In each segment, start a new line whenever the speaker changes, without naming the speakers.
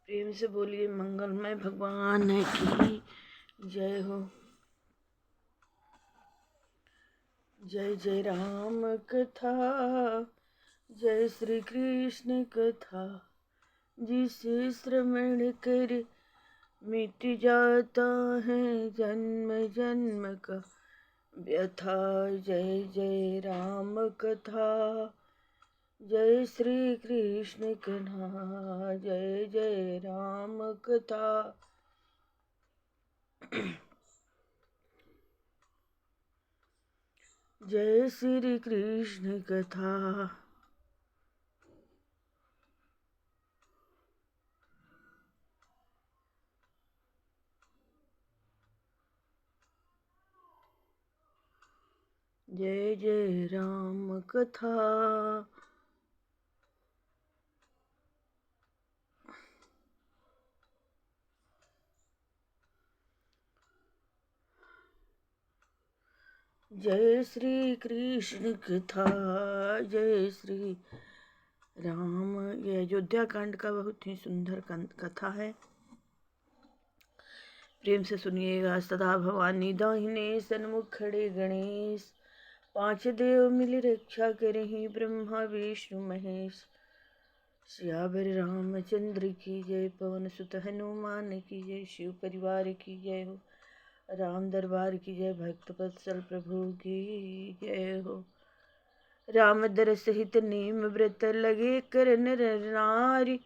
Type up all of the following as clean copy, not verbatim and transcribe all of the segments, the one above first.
प्रेम से बोलिए मंगलमय भगवान की जय हो। जय जय राम कथा, जय श्री कृष्ण कथा, जिसे श्रवण कर मिट जाता है जन्म जन्म का व्यथा। जय जय राम कथा, जय श्री कृष्ण कथा, जय जय राम कथा। जय श्री कृष्ण कथा। जय जय राम कथा। जय श्री कृष्ण कथा, जय श्री राम। यह अयोध्या कांड का बहुत ही सुंदर कथा है। प्रेम से सुनिएगा। सदा भवानी दाहिने सन्मुख खड़े गणेश, पांच देव मिल रक्षा करहि ब्रह्मा विष्णु महेश। सियावर रामचंद्र की जय, पवन सुत हनुमान की जय, शिव परिवार की जय हो, राम दरबार की जय, भक्त वत्सल प्रभु की जय हो। राम दर सहित नीम व्रत लगे कर नर नारी,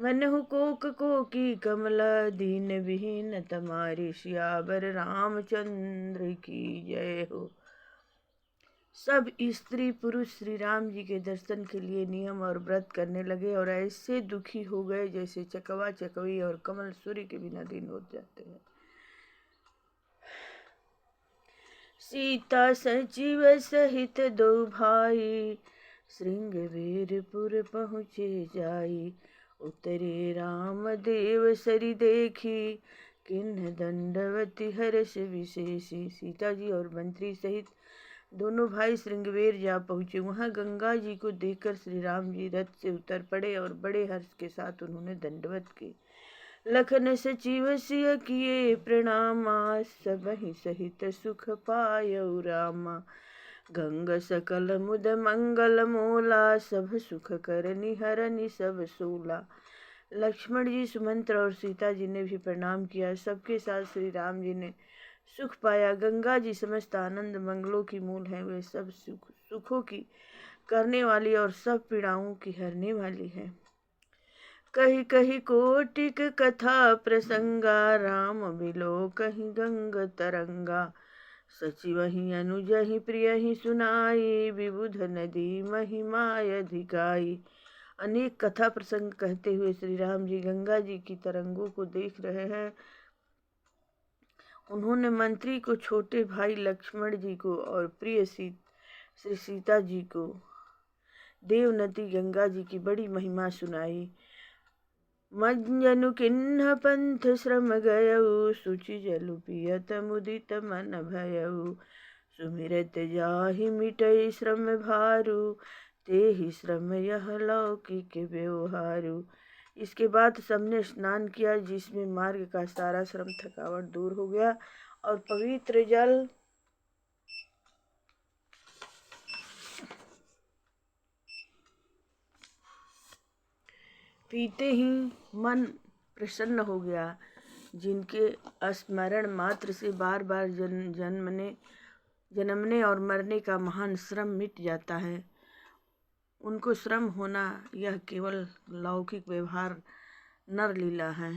मनहु कोक को की कमला दीन विहीन तमारी। सियावर रामचंद्र की जय हो। सब स्त्री पुरुष श्री राम जी के दर्शन के लिए नियम और व्रत करने लगे और ऐसे दुखी हो गए जैसे चकवा चकवी और कमल सूर्य के बिना दिन हो जाते हैं। सीता सचिव सहित दो भाई, श्रृंगवीरपुर पहुँचे जाई। उतरे राम देव सरी देखी, किन्ह दंडवती हर्ष विशेषी। सीता जी और मंत्री सहित दोनों भाई श्रृंगवेर जा पहुँचे। वहाँ गंगा जी को देखकर श्री राम जी रथ से उतर पड़े और बड़े हर्ष के साथ उन्होंने दंडवत की। लखन सचिव सिय किए प्रणामा, सबहि सहित सुख पायउ रामा। गंग सकल मुद मंगल मोला, सब सुख करनि हरनि सब सोला। लक्ष्मण जी, सुमंत्र और सीता जी ने भी प्रणाम किया। सबके साथ श्री राम जी ने सुख पाया। गंगा जी समस्त आनंद मंगलों की मूल है। वे सब सुखों की करने वाली और सब पीड़ाओं की हरने वाली है। कही कही कोटिक कथा प्रसंगा, राम बिलो कहीं गंग तरंगा। सचिवहि अनुजहि प्रियहि सुनाई, विबुध नदी महिमाय अधिकाई। अनेक कथा प्रसंग कहते हुए श्री राम जी गंगा जी की तरंगों को देख रहे हैं। उन्होंने मंत्री को, छोटे भाई लक्ष्मण जी को और प्रिय श्री सीता जी को देव नदी गंगा जी की बड़ी महिमा सुनाई। मंजनु किन्ह पंथ श्रम गयऊ, सुचि जलु पियत मुदित मन भयऊ। सुमिरत जाहि मिटई श्रम भारू, तेहि श्रम यह लौकिक व्यवहारू। इसके बाद सबने स्नान किया, जिसमें मार्ग का सारा श्रम थकावट दूर हो गया और पवित्र जल पीते ही मन प्रसन्न हो गया। जिनके स्मरण मात्र से बार बार जन्मने और मरने का महान श्रम मिट जाता है, उनको श्रम होना यह केवल लौकिक व्यवहार नर लीला है।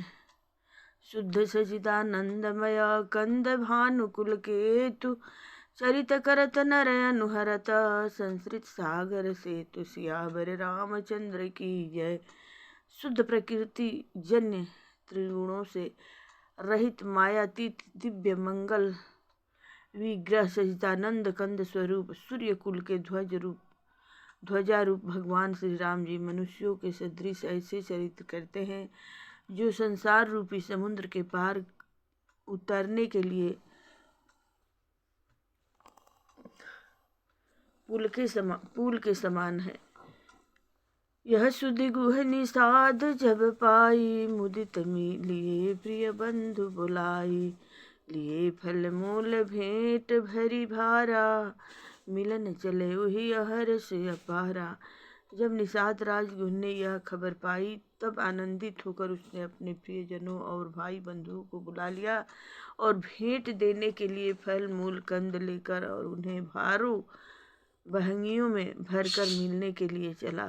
शुद्ध सचिदानंदमय कंद भानुकुल केतु, चरित करत नर अनुहरत, संस्कृत सागर सेतु। सियावर रामचंद्र की जय। शुद्ध प्रकृति जन्य त्रिगुणों से रहित मायातीत दिव्य मंगल विग्रह सचिदानंद कंद स्वरूप सूर्य कुल के ध्वजारूप भगवान श्री राम जी मनुष्यों के सदृश ऐसे चरित्र करते हैं जो संसार रूपी समुद्र के पार उतरने के लिए पुल के समान है। यह सुधि गुह निषाद जब पाई, मुदित लिए प्रिय बंधु बुलाई। लिए फल मूल भेंट भरी भारा, मिलन चले वही हर्ष अपारा। जब निषाद राजगुह ने यह खबर पाई, तब आनंदित होकर उसने अपने प्रियजनों और भाई बंधुओं को बुला लिया और भेंट देने के लिए फल मूल कंद लेकर और उन्हें भारों बहंगियों में भरकर मिलने के लिए चला।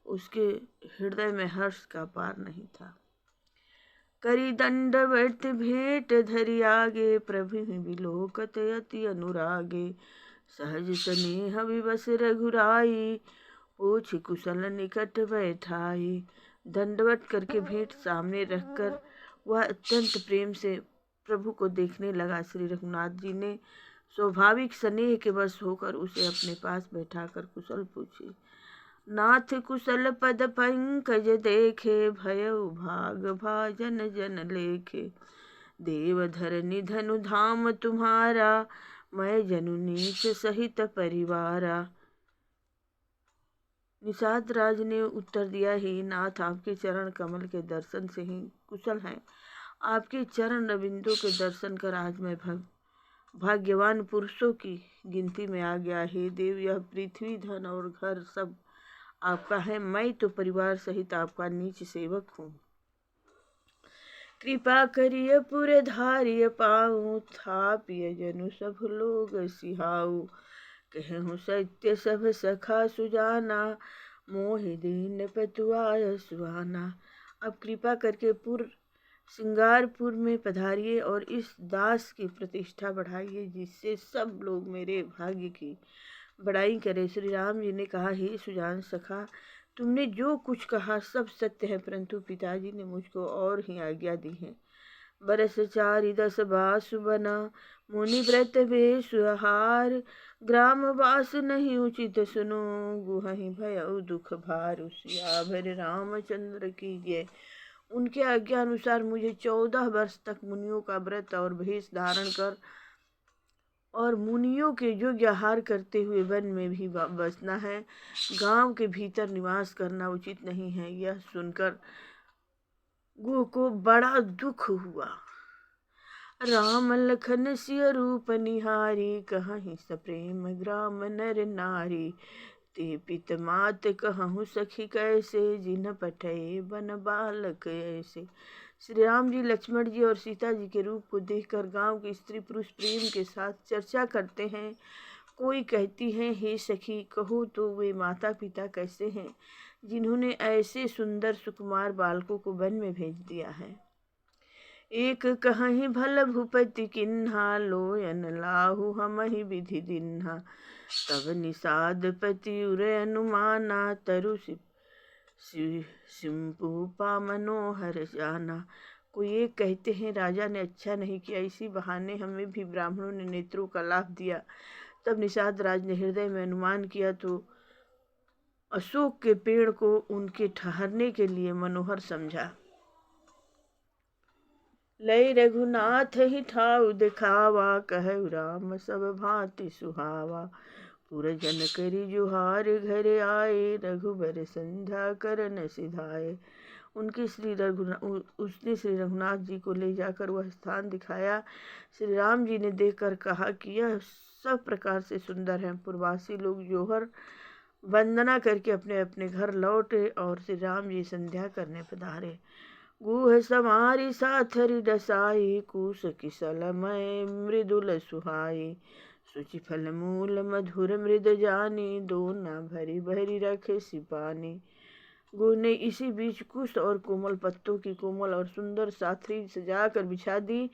उसके हृदय में हर्ष का पार नहीं था। करी दंडवत भेंट धरि आगे, प्रभु बिलोकत अति अनुरागे। सहज स्नेह विवश रघुराई, पूछ कुशल निकट बैठाई। दंडवत करके भेंट सामने रखकर वह अत्यंत प्रेम से प्रभु को देखने लगा। श्री रघुनाथ जी ने स्वाभाविक स्नेह के वश होकर उसे अपने पास बैठाकर कुशल पूछी। नाथ कुशल पद पंकज देखे, भयउ भाग भाजन जन लेखे। देवधर निधनु धाम तुम्हारा, मैं जनु नीच सहित परिवारा। निषाद राज ने उत्तर दिया, ही नाथ, आपके चरण कमल के दर्शन से ही कुशल हैं। आपके चरण रविंदों के दर्शन कर आज मैं भाग्यवान पुरुषों की गिनती में आ गया। हे देव, यह पृथ्वी धन और घर सब आपका है, मैं तो परिवार सहित आपका नीच सेवक हूँ। कृपा करिय पुर धारिय पाऊँ, था पिय जनु सब लोग सिहाऊ। कहूँ सत्य सब सखा सुजाना, मोहि दीन पतुआय सुहाना। अब कृपा करके सिंगारपुर में पधारिए और इस दास की प्रतिष्ठा बढ़ाइए, जिससे सब लोग मेरे भाग्य की बड़ाई करे। श्री राम जी ने कहा, हे सुजान सखा, तुमने जो कुछ कहा सब सत्य है, परंतु पिताजी ने मुझको और ही आज्ञा दी है। बरस 4 बासु बना, मुनि व्रत वेश आहार। ग्राम वास नहीं उचित सुनो, गुहहि भयउ दुख भार। सियावर रामचंद्र की जय। उनके आज्ञा अनुसार मुझे 14 वर्ष तक मुनियों का व्रत और भेष धारण कर और मुनियों के योग्य आहार करते हुए वन में भी बसना है। गांव के भीतर निवास करना उचित नहीं है। यह सुनकर गुह को बड़ा दुख हुआ। राम लखन सिय रूप निहारी, कहीं सप्रेम ग्राम नर नारी। ते पित मात कहूँ सखी कैसे, जिन पठे बन बालक ऐसे। श्री राम जी लक्ष्मण जी और सीता जी के रूप को देखकर गांव के स्त्री पुरुष प्रेम के साथ चर्चा करते हैं। कोई कहती है, हे सखी, कहो तो वे माता पिता कैसे हैं जिन्होंने ऐसे सुंदर सुकुमार बालकों को वन में भेज दिया है। एक कहीं भल भूपति किन्हा, लोयन लाहु हमहि विधि दिन्हा। तब निषाद पति उरे अनुमाना, तरु सिंपूपा मनोहर जाना। कोई एक कहते हैं, राजा ने अच्छा नहीं किया, इसी बहाने हमें भी ब्राह्मणों ने नेत्रों का लाभ दिया। तब निषाद राज ने हृदय में अनुमान किया तो अशोक के पेड़ को उनके ठहरने के लिए मनोहर समझा। लय रघुनाथ ही ठाउ दिखावा, कहु राम सब भांति सुहावा। पुरजन करी जुहार घर आए, रघुबर संध्या करन सिधाए। उसने श्री रघुनाथ जी को ले जाकर वह स्थान दिखाया। श्री राम जी ने देखकर कहा कि यह सब प्रकार से सुंदर है। पूर्ववासी लोग जोहर वंदना करके अपने अपने घर लौटे और श्री राम जी संध्या करने पधारे। गुह समारी साथरी डसाई, कूस किसलमय मृदुल सुहाई। सुचि फल मूल मधुर मृद जानी, दोना भरी भरी रखे सिपानी। गुह ने इसी बीच कुश और कोमल पत्तों की कोमल और सुंदर साथरी सजाकर बिछा दी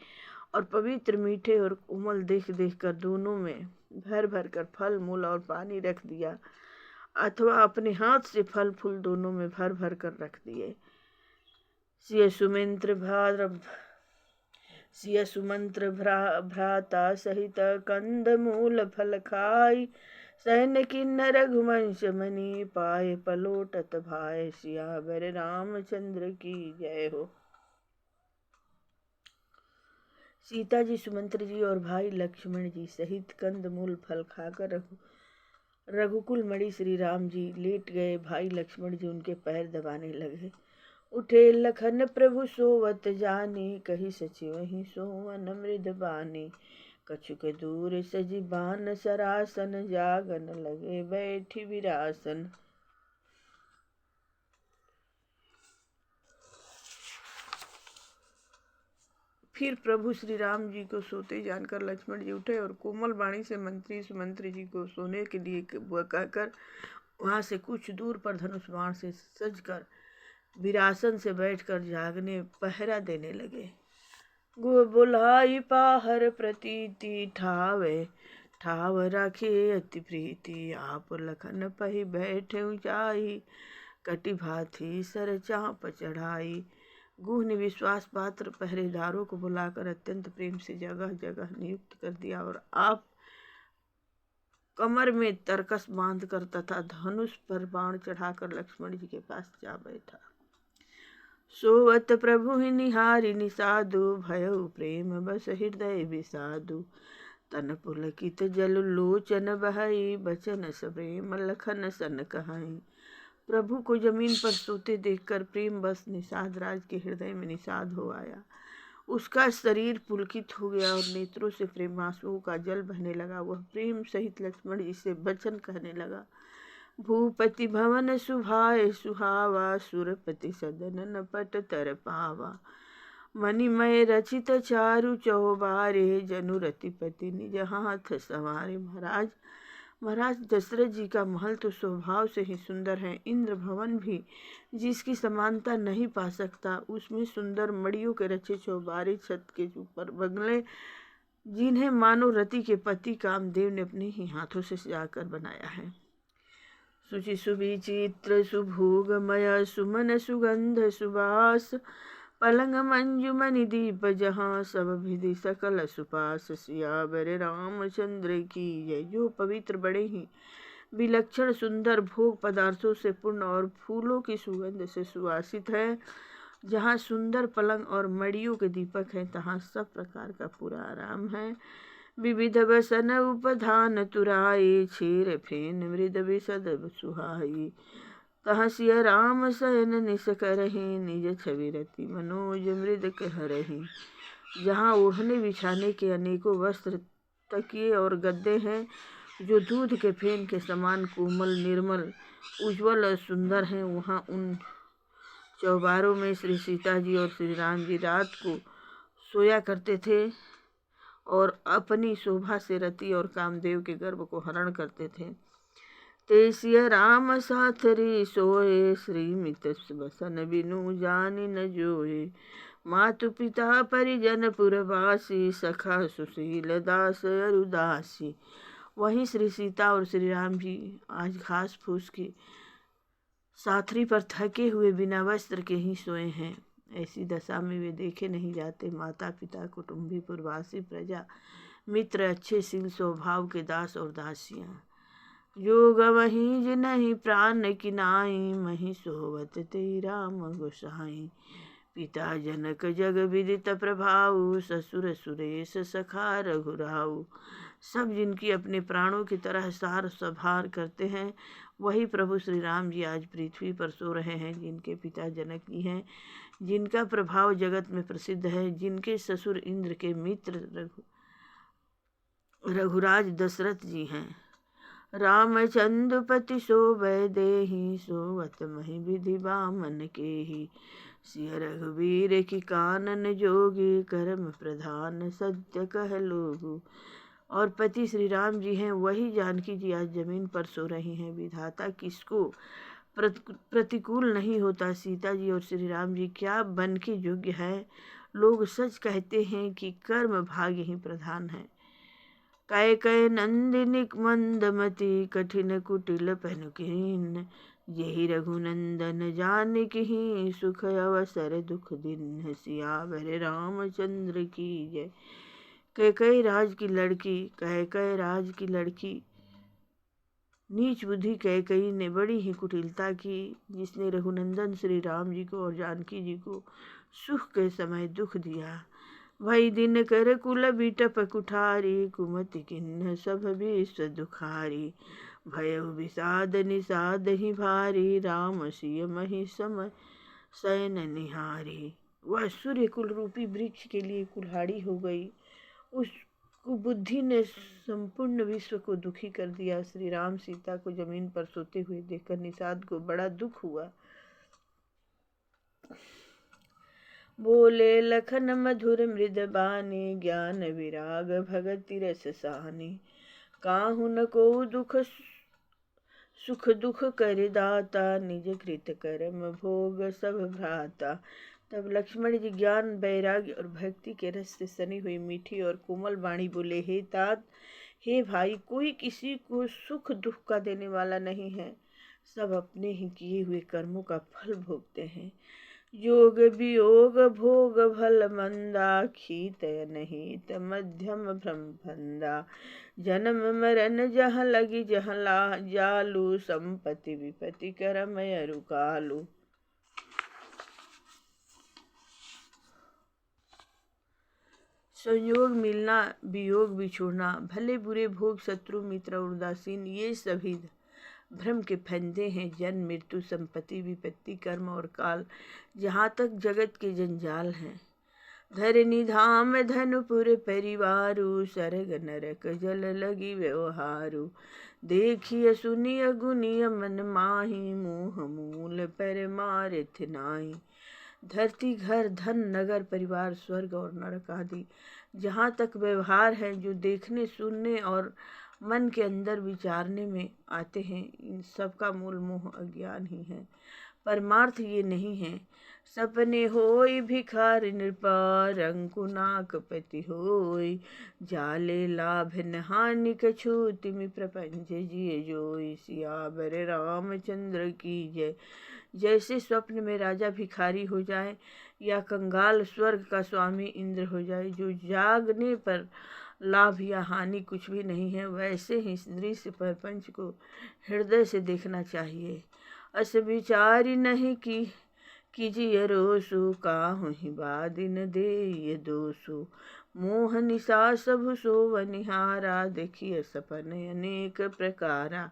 और पवित्र मीठे और कोमल देख देख कर दोनों में भर भर कर फल मूल और पानी रख दिया, अथवा अपने हाथ से फल फूल दोनों में भर भर कर रख दिए। सिय सुमंत्र भ्राता सहित कंद मूल फल खाई। सैन्य किन्नर रघुवंश मणि पाए, पलोटत भाई। सियावर रामचंद्र की जय हो। सीता जी, सुमंत्र जी और भाई लक्ष्मण जी सहित कंद मूल फल खाकर रघुकुल मणि श्री राम जी लेट गए, भाई लक्ष्मण जी उनके पैर दबाने लगे। उठे लखन प्रभु सोवत जानी, कही सचिवहि सोवन मृद बानी। कछुक दूर सजी बान सरासन, जागन लगे बैठी विरासन। फिर प्रभु श्री राम जी को सोते जानकर लक्ष्मण जी उठे और कोमल वाणी से मंत्री सुमंत्री जी को सोने के लिए कहकर वहाँ से कुछ दूर पर धनुष बाण से सजकर विरासन से बैठकर जागने पहरा देने लगे। गो बुलाई पाहर प्रतीति, ठावे ठाव राखे अति प्रीति। आप लखन पही बैठे ऊंचाई, कटि भाथी सर चाप चढ़ाई। गुह ने विश्वास पात्र पहरेदारों को बुलाकर अत्यंत प्रेम से जगह जगह नियुक्त कर दिया और आप कमर में तरकस बांधकर तथा धनुष पर बाण चढ़ाकर लक्ष्मण जी के पास जा बैठा। सोवत प्रभु ही निहारी निसाधु, भयउ प्रेम बस हृदय विसाधु। तन पुलकित जल लोचन बहाई, बचन प्रेम लखन सन कहाई। प्रभु को जमीन पर सोते देखकर प्रेम बस निषाद राज के हृदय में निषाद हो आया। उसका शरीर पुलकित हो गया और नेत्रों से प्रेमांसुओं का जल बहने लगा। वह प्रेम सहित लक्ष्मण जी से वचन कहने लगा। भूपति भवन सुभाए सुहावा, सुरपति सदन नपट तर पावा। मणिमय रचित चारु चौबारे, जनु रतिपति निज हाथ सवारे। महाराज दशरथ जी का महल तो स्वभाव से ही सुंदर है। इंद्र भवन भी जिसकी समानता नहीं पा सकता। उसमें सुंदर मड़ियों के रचे चौबारे, छत के ऊपर बंगले, जिन्हें मानो रति के पति कामदेव ने अपने ही हाथों से सजाकर बनाया है। सुचि सुविचित्र सुभोगमय, सुमन सुगंध सुबास। पलंग मंजुमणि दीप जहाँ, सब विधि सकल सुपास। सियावर रामचंद्र की जय। जो पवित्र बड़े ही विलक्षण सुंदर भोग पदार्थों से पूर्ण और फूलों की सुगंध से सुवासित है। जहाँ सुंदर पलंग और मड़ियों के दीपक हैं, तहाँ सब प्रकार का पूरा आराम है। विविध बसन उपधान तुराई, छीर फेन मृद विशद सुहाई। तहाँ सिया राम शयन निस करहि, निज छवि रति मनोज मृद कहरहि। जहाँ ओढ़ने बिछाने के अनेकों वस्त्र, तकिए और गद्दे हैं, जो दूध के फेन के समान कोमल, निर्मल, उज्जवल और सुंदर हैं, वहाँ उन चौबारों में श्री सीता जी और श्री राम जी रात को सोया करते थे और अपनी शोभा से रति और कामदेव के गर्भ को हरण करते थे। तेसिया राम साथ रे सोए, श्रीमित बसन बिनु जानि न जोए। मातु पिता परिजन पुरवासी, सखा सुशील दास अरुदासी। वहीं श्री सीता और श्री राम जी आज घास फूस की साथरी पर थके हुए बिना वस्त्र के ही सोए हैं। ऐसी दशा में वे देखे नहीं जाते। माता पिता, कुटुंबी, पुरवासी, प्रजा, मित्र, अच्छे शील स्वभाव के दास और दासियाँ। जो गवहीं जिनहि प्राण किनाई, मही सोवत ते राम गोसाई। पिता जनक जग विदित प्रभाऊ, ससुर सुरेश सखा रघुराऊ। सब जिनकी अपने प्राणों की तरह सार संभार करते हैं, वही प्रभु श्री राम जी आज पृथ्वी पर सो रहे हैं। जिनके पिता जनक जी हैं, जिनका प्रभाव जगत में प्रसिद्ध है, जिनके ससुर इंद्र के मित्र रघुराज दशरथ जी हैं। रामचंद्र पति सोवै देहि, सोवत महि विधि बामन केहि। सिय रघुवीर की कानन जोगी, कर्म प्रधान सत्य कह लोगु। और पति श्री राम जी हैं, वही जानकी जी आज जमीन पर सो रही हैं। विधाता किसको प्रतिकूल नहीं होता। सीता जी और श्री राम जी क्या बन के योग्य है। लोग सच कहते हैं कि कर्म भाग्य ही प्रधान है। कैकय नंदिनी मंदमती, कठिन कुटिल पनुकीन। यही रघुनंदन जानकी, सुख अवसर दुख दिन। सियावर रामचंद्र की जय। कैकय राज की लड़की नीच बुद्धि कैकयी ने बड़ी ही कुटिलता की, जिसने रघुनंदन श्री राम जी को और जानकी जी को सुख के समय दुख दिया। भई दिन कर कुल बिटप कुठारी, कुमति किन्ह सब विश्व दुखारी। भयउ विषाद निषाद ही भारी, राम सिय मही समय शयन निहारी। वह सूर्य कुल रूपी वृक्ष के लिए कुल्हाड़ी हो गई। उस कुबुद्धि ने संपूर्ण विश्व को दुखी कर दिया। श्री राम सीता को जमीन पर सोते हुए देखकर निषाद को बड़ा दुख हुआ। बोले लखन मधुर मृद बानी, ज्ञान विराग भगति रस सानी। काहू न को दुख सुख दुख कर दाता, निज कृत कर्म भोग सब भ्राता। तब लक्ष्मण जी ज्ञान वैराग्य और भक्ति के रस से सनी हुई मीठी और कोमल वाणी बोले, हे तात, हे भाई, कोई किसी को सुख दुख का देने वाला नहीं है। सब अपने ही किए हुए कर्मों का फल भोगते हैं। योग वियोग भोग भल मंदा, खीत अनहित मध्यम भ्रम फंदा। जन्म मरण जहाँ लगी जहाँ जालू, संपत्ति विपत्ति करम अरु कालू। संयोग मिलना, वियोग बिछोड़ना, भले बुरे भोग, शत्रु मित्र और उदासीन, ये सभी भ्रम के फंदे हैं। जन्म मृत्यु, संपत्ति विपत्ति, कर्म और काल, जहाँ तक जगत के जंजाल हैं। धरनी धाम धनुपुर परिवारु, सरग नरक जल लगी व्यवहारु। देखिए सुनिय गुनिय मन माही, मोह मूल पर मारिथ नाही। धरती, घर, धन, नगर, परिवार, स्वर्ग और नरक आदि जहाँ तक व्यवहार है, जो देखने, सुनने और मन के अंदर विचारने में आते हैं, इन सब का मूल मोह अज्ञान ही है। परमार्थ ये नहीं है। सपने होई भिखार नृपा, रंकुनाक पति होई। जाले लाभ न हानि कछु, तिमि प्रपंच जिय जोई। सियावर रामचंद्र की जय। जैसे स्वप्न में राजा भिखारी हो जाए या कंगाल स्वर्ग का स्वामी इंद्र हो जाए, जो जागने पर लाभ या हानि कुछ भी नहीं है, वैसे ही दृश्य प्रपंच को हृदय से देखना चाहिए। अस विचारी नहीं कीजिए रोसु, काहु ही बादिन देय दोसु। मोह निशा सबु सोवनिहारा, देखिए सपन अनेक प्रकारा।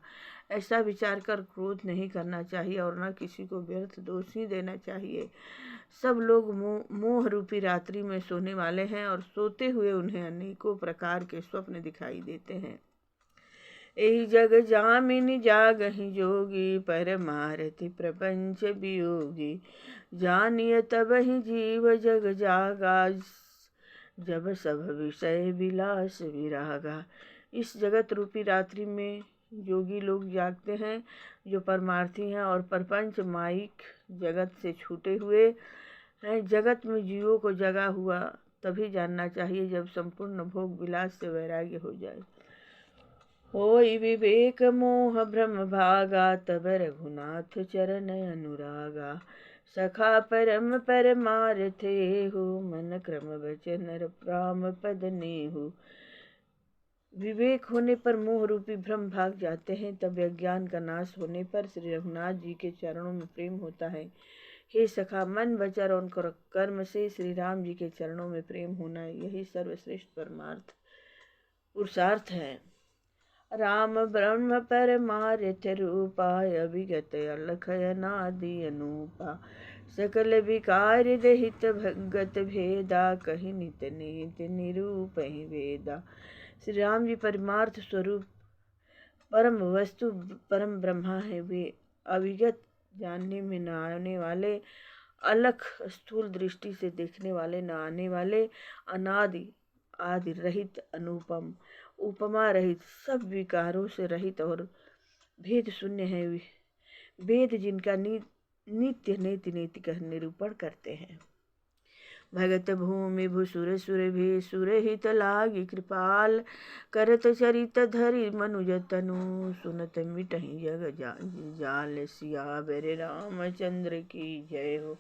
ऐसा विचार कर क्रोध नहीं करना चाहिए और न किसी को व्यर्थ दोष ही देना चाहिए। सब लोग मोह रूपी रात्रि में सोने वाले हैं और सोते हुए उन्हें अनेकों प्रकार के स्वप्न दिखाई देते हैं। एहि जग जामिनी जागहि जोगी, परमारथि प्रपंच वियोगी। जानिय तबहि जीव जग जागा, जब सब विषय विलास विरागा। इस जगत रूपी रात्रि में योगी लोग जागते हैं, जो परमार्थी हैं और प्रपंच माइक जगत से छूटे हुए हैं। जगत में जीवों को जगा हुआ तभी जानना चाहिए जब संपूर्ण भोग विलास से वैराग्य हो जाए। होई विवेक मोह भ्रम भागा, तब रघुनाथ चरण अनुरागा। सखा परम परमार्थे हो, मन क्रम वचन राम पद नेहु। विवेक होने पर मोह रूपी भ्रम भाग जाते हैं। तब अज्ञान का नाश होने पर श्री रघुनाथ जी के चरणों में प्रेम होता है। हे सखा, मन वचन और कर्म से श्री राम जी के चरणों में प्रेम होना, यही सर्वश्रेष्ठ परमार्थ पुरुषार्थ है। राम ब्रह्म परमार्थ रूपा, अभिगत अलख अनादि अनूपा। सकल विकार रहित भगत भेदा, कहि नित नित निरूप ही वेदा। श्री राम जी परमार्थ स्वरूप परम वस्तु परम ब्रह्मा है। वे अविगत, जानने में न आने वाले, अलख स्थूल दृष्टि से देखने वाले, न आने वाले, अनादि आदि रहित, अनुपम उपमा रहित, सब विकारों से रहित और भेद शून्य है। वेद जिनका नित्य नेति नेति कह निरूपण करते हैं। भगत भूमि भूसुर सुर भी सुर हित लागी, कृपाल करत चरित धरि मनुज तनु। सुनत मिटहि जग जाल, सियावर रामचंद्र की जय हो।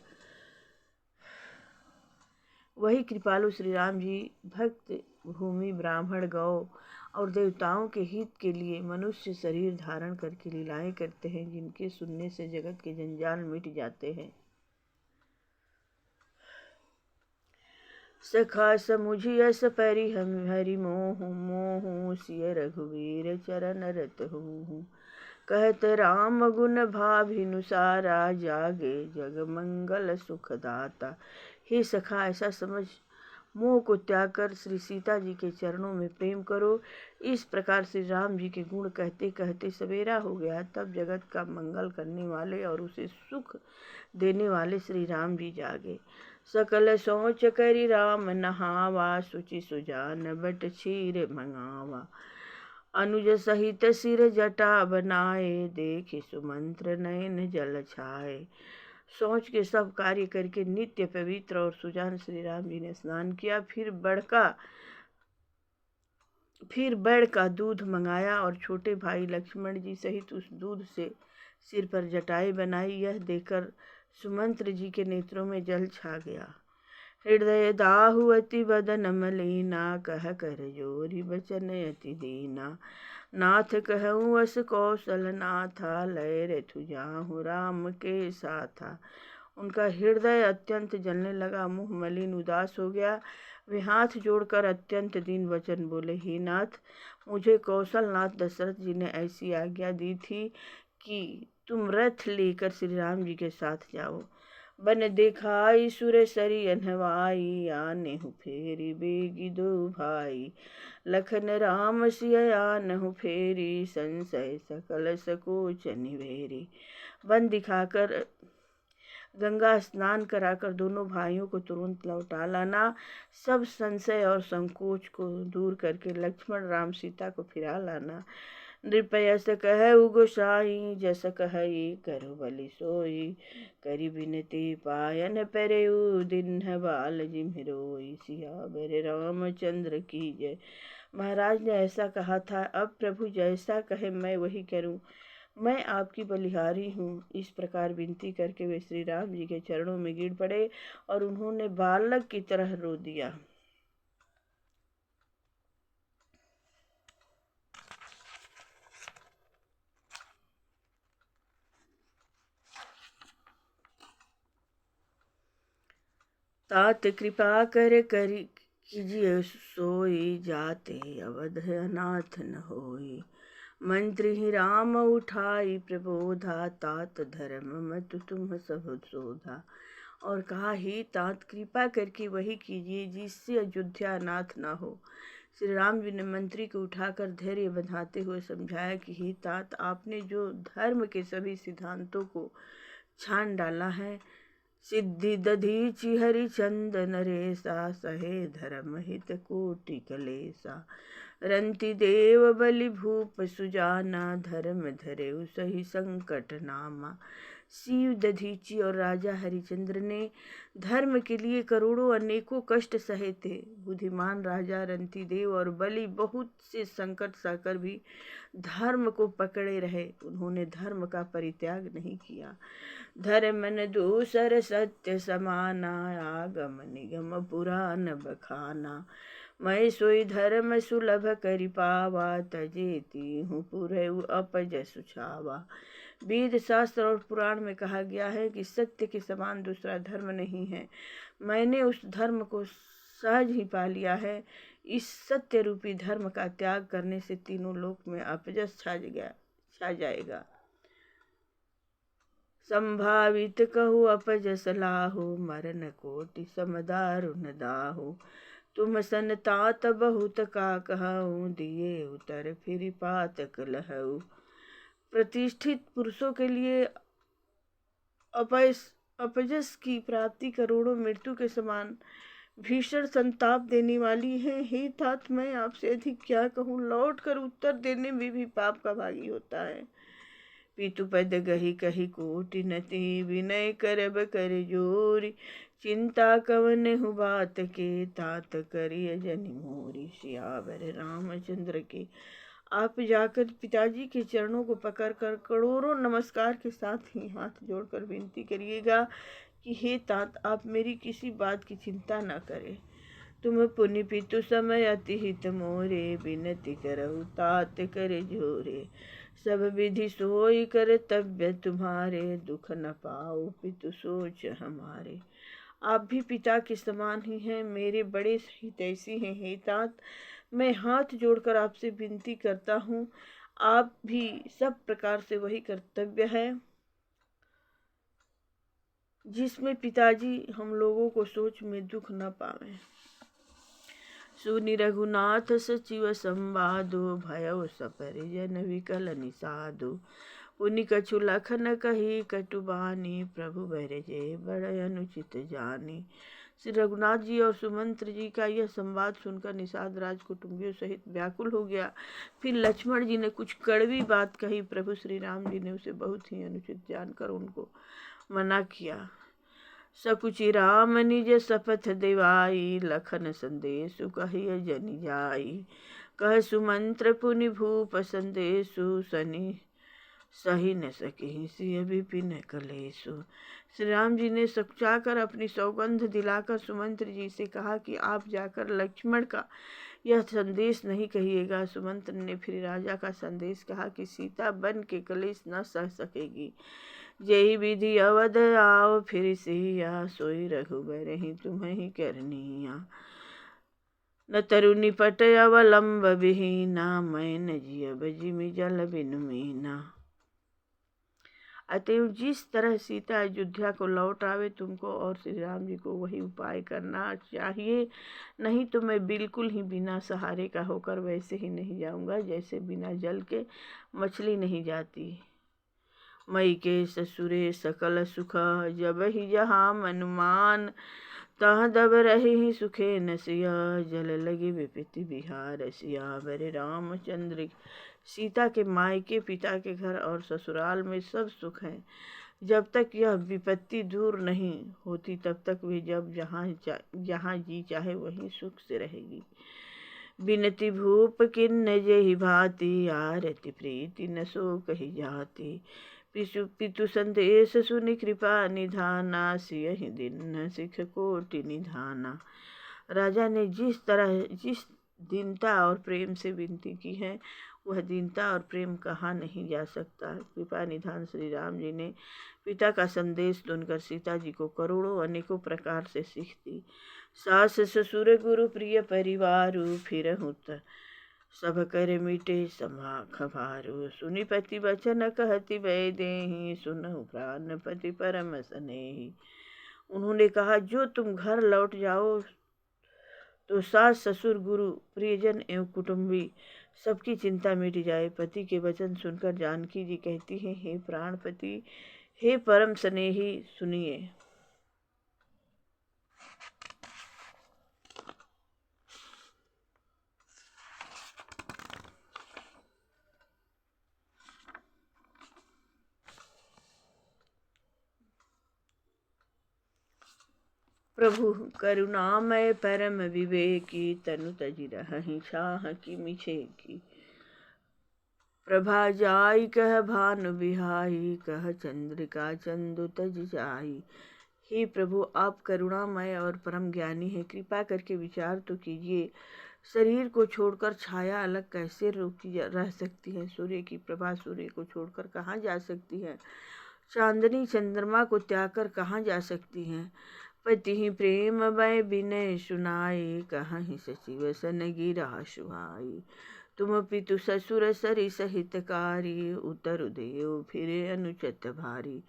वही कृपालु श्री राम जी भक्त, भूमि, ब्राह्मण, गौ और देवताओं के हित के लिए मनुष्य शरीर धारण करके लीलाएं करते हैं, जिनके सुनने से जगत के जंजाल मिट जाते हैं। सखा समुझियस परि हम हरि मोहु, मोहु सिय रघुवीर चरण रत हूँ। कहत राम गुण भाभिनुसारा, जागे जग मंगल सुखदाता। हे सखा, ऐसा समझ मोह को त्याग कर श्री सीता जी के चरणों में प्रेम करो। इस प्रकार श्री राम जी के गुण कहते कहते सवेरा हो गया। तब जगत का मंगल करने वाले और उसे सुख देने वाले श्री राम जी जागे। सकल सोच करी राम नहावा, सुचि सुजान बट क्षीर मंगावा। अनुज सहित सिर जटा बनाए, देखे सुमंत्र नयन जल छाए। सोच के सब कार्य करके नित्य पवित्र और सुजान श्री राम जी ने स्नान किया। फिर बढ़ का दूध मंगाया और छोटे भाई लक्ष्मण जी सहित उस दूध से सिर पर जटाएं बनाई। यह देखकर सुमंत्र जी के नेत्रों में जल छा गया। हृदय दाहु अति बदन मलिना, कह कर जोरी बचन अति दीना। नाथ कहूँ अस कौशल नाथा, लय रथु जाहु राम के साथा। उनका हृदय अत्यंत जलने लगा, मुँह मलिन उदास हो गया। वे हाथ जोड़कर अत्यंत दीन वचन बोले, हे नाथ, मुझे कौशल नाथ दशरथ जी ने ऐसी आज्ञा दी थी कि तुम रथ लेकर श्री राम जी के साथ जाओ। बन दिखाई सुरेसरी अनहवाई, आने हूँ फेरी बेगी दो भाई। लखन राम सिया आनहु फेरी, संशय सकल सकोच निवेरी। बन दिखाकर गंगा स्नान कराकर दोनों भाइयों को तुरंत लौटा लाना। सब संशय और संकोच को दूर करके लक्ष्मण राम सीता को फिरा लाना। नृपयस कहु गोसाई, जस कहई करु बलि सोई। करि बिनती पायन परयु, दीन्ह बाल जिम्हि सियावर रामचंद्र की जय। महाराज ने ऐसा कहा था, अब प्रभु जैसा कहे मैं वही करूं। मैं आपकी बलिहारी हूँ। इस प्रकार विनती करके वे श्री राम जी के चरणों में गिर पड़े और उन्होंने बालक की तरह रो दिया। तात कृपा कर करी कीजिए सोई, जाते अवध अनाथ न होई। मंत्री ही राम उठाई प्रबोधा, तात धर्म मत तुम सब शोधा। और कहा, ही तात कृपा करके वही कीजिए जिससे अयोध्या अनाथ ना हो। श्री राम जी ने मंत्री को उठाकर धैर्य बंधाते हुए समझाया कि ही तात, आपने जो धर्म के सभी सिद्धांतों को छान डाला है, सिद्धि दधीचि हरिचंद नरेसा, सहे धर्म हित कोटि कलेसा। रंति देव बलि भूप सुजाना, धर्म धरे सही संकट नामा। शिव दधीची और राजा हरिचंद्र ने धर्म के लिए करोड़ों अनेकों कष्ट सहे थे। बुद्धिमान राजा रंती देव और बलि बहुत से संकट सहकर भी धर्म को पकड़े रहे। उन्होंने धर्म का परित्याग नहीं किया। धर्म न दूसर सत्य समाना, आगम निगम पुराण बखाना। मैं सोई धर्म सुलभ करि पावा, तजेती हूँ पुरहु अपज सुछावा। वेद शास्त्र और पुराण में कहा गया है कि सत्य के समान दूसरा धर्म नहीं है। मैंने उस धर्म को सहज ही पा लिया है। इस सत्य रूपी धर्म का त्याग करने से तीनों लोक में अपजस छा जाएगा। संभावित कहु अपजस लाहु, मरण कोटि समदारुण दाहु। तुम सन तात बहुत का कहूँ, दिए उतर फिर पातक लहऊ। प्रतिष्ठित पुरुषों के लिए अपजस की प्राप्ति करोड़ों मृत्यु के समान भीषण संताप देने वाली है। हे तात, मैं आपसे अधिक क्या कहूँ, लौट कर उत्तर देने में भी पाप का भागी होता है। पितुपद गही कही कोटि नति, विनय करब कर जोरी। चिंता कवन हु बात के, तात करिय जनि मोरी। सियावर रामचंद्र के। आप जाकर पिताजी के चरणों को पकड़कर करोड़ों नमस्कार के साथ ही हाथ जोड़कर विनती करिएगा कि हे तात, आप मेरी किसी बात की चिंता न करें। तुम पुनि पितु समय अति हित मोरे, विनती करहु तात करे जोरे। सब विधि सोई कर्तव्य तुम्हारे, दुख न पाओ पितु सोच हमारे। आप भी पिता के समान ही हैं, मेरे बड़े हितैषी हैं। हे तात, मैं हाथ जोड़कर आपसे विनती करता हूँ, आप भी सब प्रकार से वही कर्तव्य है जिसमें पिताजी हम लोगों को सोच में दुख न पावे। सुनि रघुनाथ सचिव संवादो, भयउ सपरिजन विकल निषादो। पुनि कछु लखन कही कटुबानी, प्रभु बरजे बड़ अनुचित जानी। श्री रघुनाथ जी और सुमंत्र जी का यह संवाद सुनकर निषाद राज कुटुंबियों सहित व्याकुल हो गया। फिर लक्ष्मण जी ने कुछ कड़वी बात कही। प्रभु श्री राम जी ने उसे बहुत ही अनुचित जानकर उनको मना किया। सकुचि राम निज शपथ दिवाई, लखन संदेशु कहिय जनि जाई। कह सुमंत्र पुनि भूप संदेशु, सनि सही न सके सिय विपिन कलेशु। श्री राम जी ने सकुचाकर अपनी सौगंध दिलाकर सुमंत्र जी से कहा कि आप जाकर लक्ष्मण का यह संदेश नहीं कहिएगा। सुमंत्र ने फिर राजा का संदेश कहा कि सीता बन के कलेश न सह सकेगी। जय विधि अवध आओ फिर सिया, सोई रघुबर ही तुम्हें करनिया। न तरुनि पट अवलंब विहीना, मैं न जियब जिमि जल बिनु मीना। अतएव जिस तरह सीता अयोध्या को लौट आवे तुमको और श्री राम जी को वही उपाय करना चाहिए, नहीं तो मैं बिल्कुल ही बिना सहारे का होकर वैसे ही नहीं जाऊंगा जैसे बिना जल के मछली नहीं जाती। मई के ससुरे सकल सुख, जब ही जहाँ मनुमान, तह दब रहे ही सुखे न सिया, जल लगे विपत्ति बिहार सियावर रामचंद्र। सीता के मायके, पिता के घर और ससुराल में सब सुख है। जब तक यह विपत्ति दूर नहीं होती तब तक वे जब जहाँ जी चाहे वहीं सुख से रहेगी। बिनती भूप किन्न जेहि भांति, आरती प्रीति न सो कही जाती। पितु संदेश सुनि कृपा निधाना, सियहि दिन सिख कोटि निधाना। राजा ने जिस दीनता और प्रेम से विनती की है वह दीनता और प्रेम कहाँ नहीं जा सकता। कृपा निधान श्री राम जी ने पिता का संदेश सुनकर सीता जी को करोड़ों अनेकों प्रकार से सीख दी। सास ससुर गुरु प्रिय परिवारु, फिरहुँ त सब कर मिटे समा खबारू। सुनि पति वचन कहति वै देहि, सुनहु प्राणपति परम स्नेही। उन्होंने कहा जो तुम घर लौट जाओ तो सास ससुर गुरु प्रियजन एवं कुटुंबी सबकी चिंता मिट जाए। पति के वचन सुनकर जानकी जी कहती हैं, हे प्राणपति, हे परम स्नेही, सुनिए। प्रभु करुणामय परम विवेकी, तनु तजि रहहि छाह की मिछे की। प्रभा जाई कह भानु बिहाई, कह चंद्रिका चंदु तज जाई। हे प्रभु, आप करुणामय और परम ज्ञानी हैं, कृपा करके विचार तो कीजिए। शरीर को छोड़कर छाया अलग कैसे रह सकती है? सूर्य की प्रभा सूर्य को छोड़कर कहाँ जा सकती है? चांदनी चंद्रमा को त्याग कर कहाँ जा सकती हैं? पति ही प्रेम वै विनय सुनाई, कहीं सचिव सन गिरा सुहाई। तुम पितु ससुर सरि सहितकारी, उतर देव फिरे अनुचत भारी।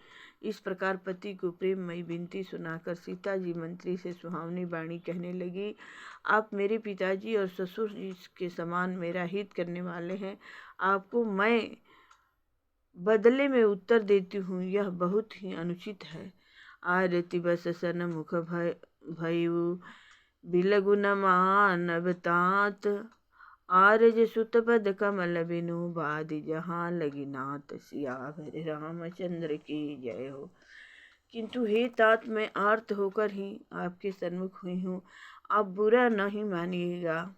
इस प्रकार पति को प्रेममयी विनती सुनाकर सीता जी मंत्री से सुहावनी वाणी कहने लगी। आप मेरे पिताजी और ससुर जी के समान मेरा हित करने वाले हैं। आपको मैं बदले में उत्तर देती हूँ, यह बहुत ही अनुचित है। आरती बस सन मुख भयु, बिलगु न मानव तात। आरज सुत पद कमल बिनु, बादि जहाँ लगी नाथ। सियावर रामचंद्र की जय हो। किंतु हे तात, मैं आर्त होकर ही आपके सन्मुख हुई हूँ, आप बुरा नहीं मानिएगा।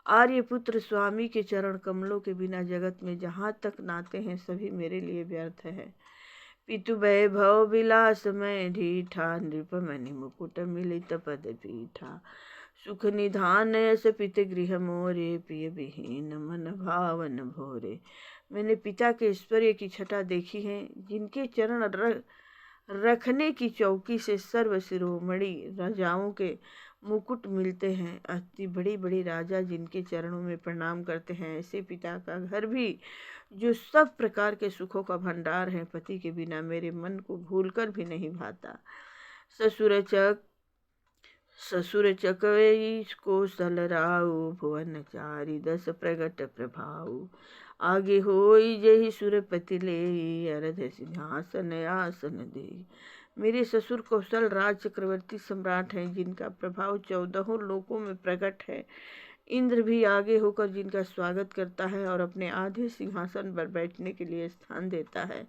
आर्यपुत्र स्वामी के चरण कमलों के बिना जगत में जहाँ तक नाते हैं सभी मेरे लिए व्यर्थ है। पितु वैभव विलास में ढीठा, नृपमणि मुकुट मिलित पद पीठा। सुख निधान यस पित गृह मोरे, प्रिय विहीन मन भावन भोरे। मैंने पिता के ऐश्वर्य की छटा देखी है, जिनके चरण रखने की चौकी से सर्व शिरोमणि राजाओं के मुकुट मिलते हैं। अति बड़ी बड़ी राजा जिनके चरणों में प्रणाम करते हैं, ऐसे पिता का घर भी जो सब प्रकार के सुखों का भंडार है, पति के बिना मेरे मन को भूलकर भी नहीं भाता। ससुर चकवई कौशल राउ, भुवन चारि दस प्रगट प्रभाऊ। आगे होई जहि सुरपति ले, अरध सिंहासन आसन दे। मेरे ससुर कौशल राज चक्रवर्ती सम्राट हैं, जिनका प्रभाव 14 लोकों में प्रकट है। इंद्र भी आगे होकर जिनका स्वागत करता है और अपने आधे सिंहासन पर बैठने के लिए स्थान देता है।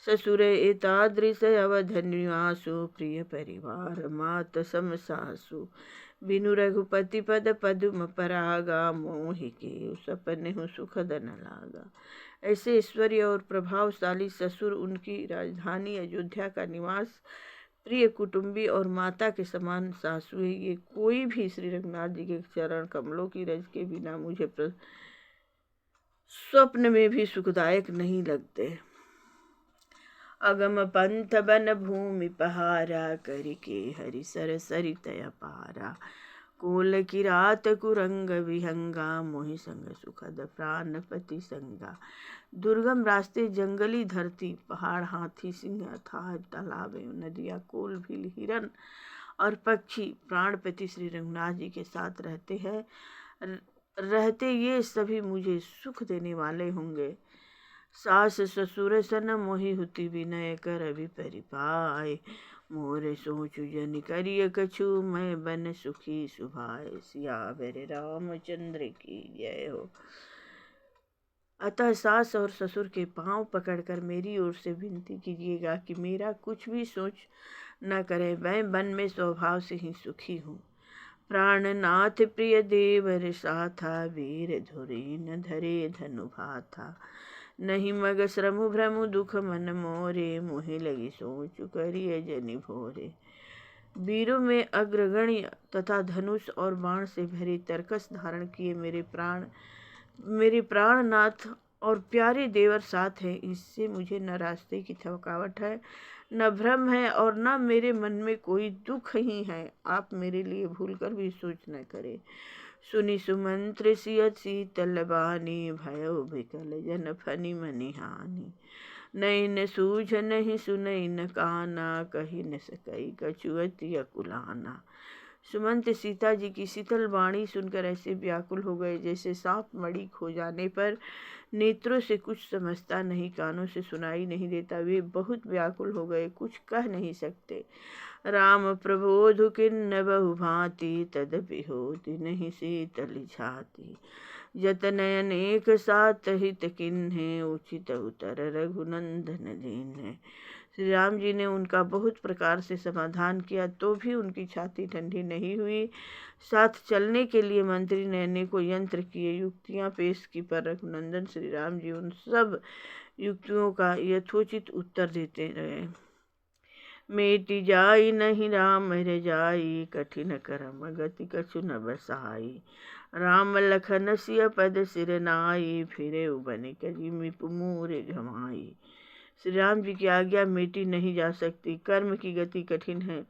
ससुर एतादृश अवधन्यासु, प्रिय परिवार मात सम सासु। बिनु रघुपति पद पदुम परागा, मोहि के सपने हो सुखद न लागा। ऐसे ऐश्वर्य और प्रभावशाली ससुर, उनकी राजधानी अयोध्या का निवास, प्रिय कुटुंबी और माता के समान सासु है। ये कोई भी श्री रघुनाथ जी के चरण कमलों की रज के बिना मुझे स्वप्न में भी सुखदायक नहीं लगते। अगम पंथ बन भूमि पहारा, करके हरि सर सरित अपारा। कोल की रात कुरंग विहंगा, मोहि संग सुखद प्राणपति संगा। दुर्गम रास्ते, जंगली धरती, पहाड़, हाथी, सिंह, अथाह तालाब, नदियाँ, कोल, भील, हिरन और पक्षी प्राणपति श्री रघुनाथ जी के साथ रहते ये सभी मुझे सुख देने वाले होंगे। सास ससुर सन मोहि हुति विनय, कर अभी परिपाय। मोरे सोचु जनि करिय कछु, मैं बन सुखी सुभाय। सियावर रामचंद्र की जय हो। अतः सास और ससुर के पांव पकड़कर मेरी ओर से विनती कीजिएगा कि मेरा कुछ भी सोच न करें, मैं वन में स्वभाव से ही सुखी हूँ। प्राणनाथ प्रिय देवर साथा, वीर धुरी न धरे धनु भाथा। नहीं मग श्रमु भ्रमु दुख मन मोरे, मोहि लगी सोचु करिय जनि भोरे। वीरों में अग्रगण्य तथा धनुष और बाण से भरे तरकस धारण किए मेरे प्राणनाथ और प्यारे देवर साथ हैं। इससे मुझे न रास्ते की थकावट है, न भ्रम है और न मेरे मन में कोई दुख ही है। आप मेरे लिए भूलकर भी सोच न करें। सुनि सुमंत्र सियत शीतल बानी, भयो बिकल जन फनि मनि हानि। नहीं न सूझ नहीं सुनई न काना, कही न सकई कछु अति अकुलाना। सुमंत सीता जी की शीतल वाणी सुनकर ऐसे व्याकुल हो गए जैसे सांप मणि खो जाने पर नेत्रों से कुछ समझता नहीं, कानों से सुनाई नहीं देता। वे बहुत व्याकुल हो गए, कुछ कह नहीं सकते। राम प्रबोधु किन्न बहु भांति, तदपि होति नहीं शीतल छाती। जतनयन एक साथ हित किन्हे, उचित उतर रघुनंदन दीन्हे। श्री राम जी ने उनका बहुत प्रकार से समाधान किया तो भी उनकी छाती ठंडी नहीं हुई। साथ चलने के लिए मंत्री ने अनेकों यंत्र किए, युक्तियां पेश की, पर रघुनंदन श्री राम जी उन सब युक्तियों का यथोचित उत्तर देते रहे। मेटी जाई नहीं राम रजाई, कठिन करम गति कछु न बसाई। राम लखन सिय पद सिर नाई, फिरे बनिक जिमि पुमूरे घमाई। श्री राम जी की आज्ञा मेटी नहीं जा सकती, कर्म की गति कठिन है,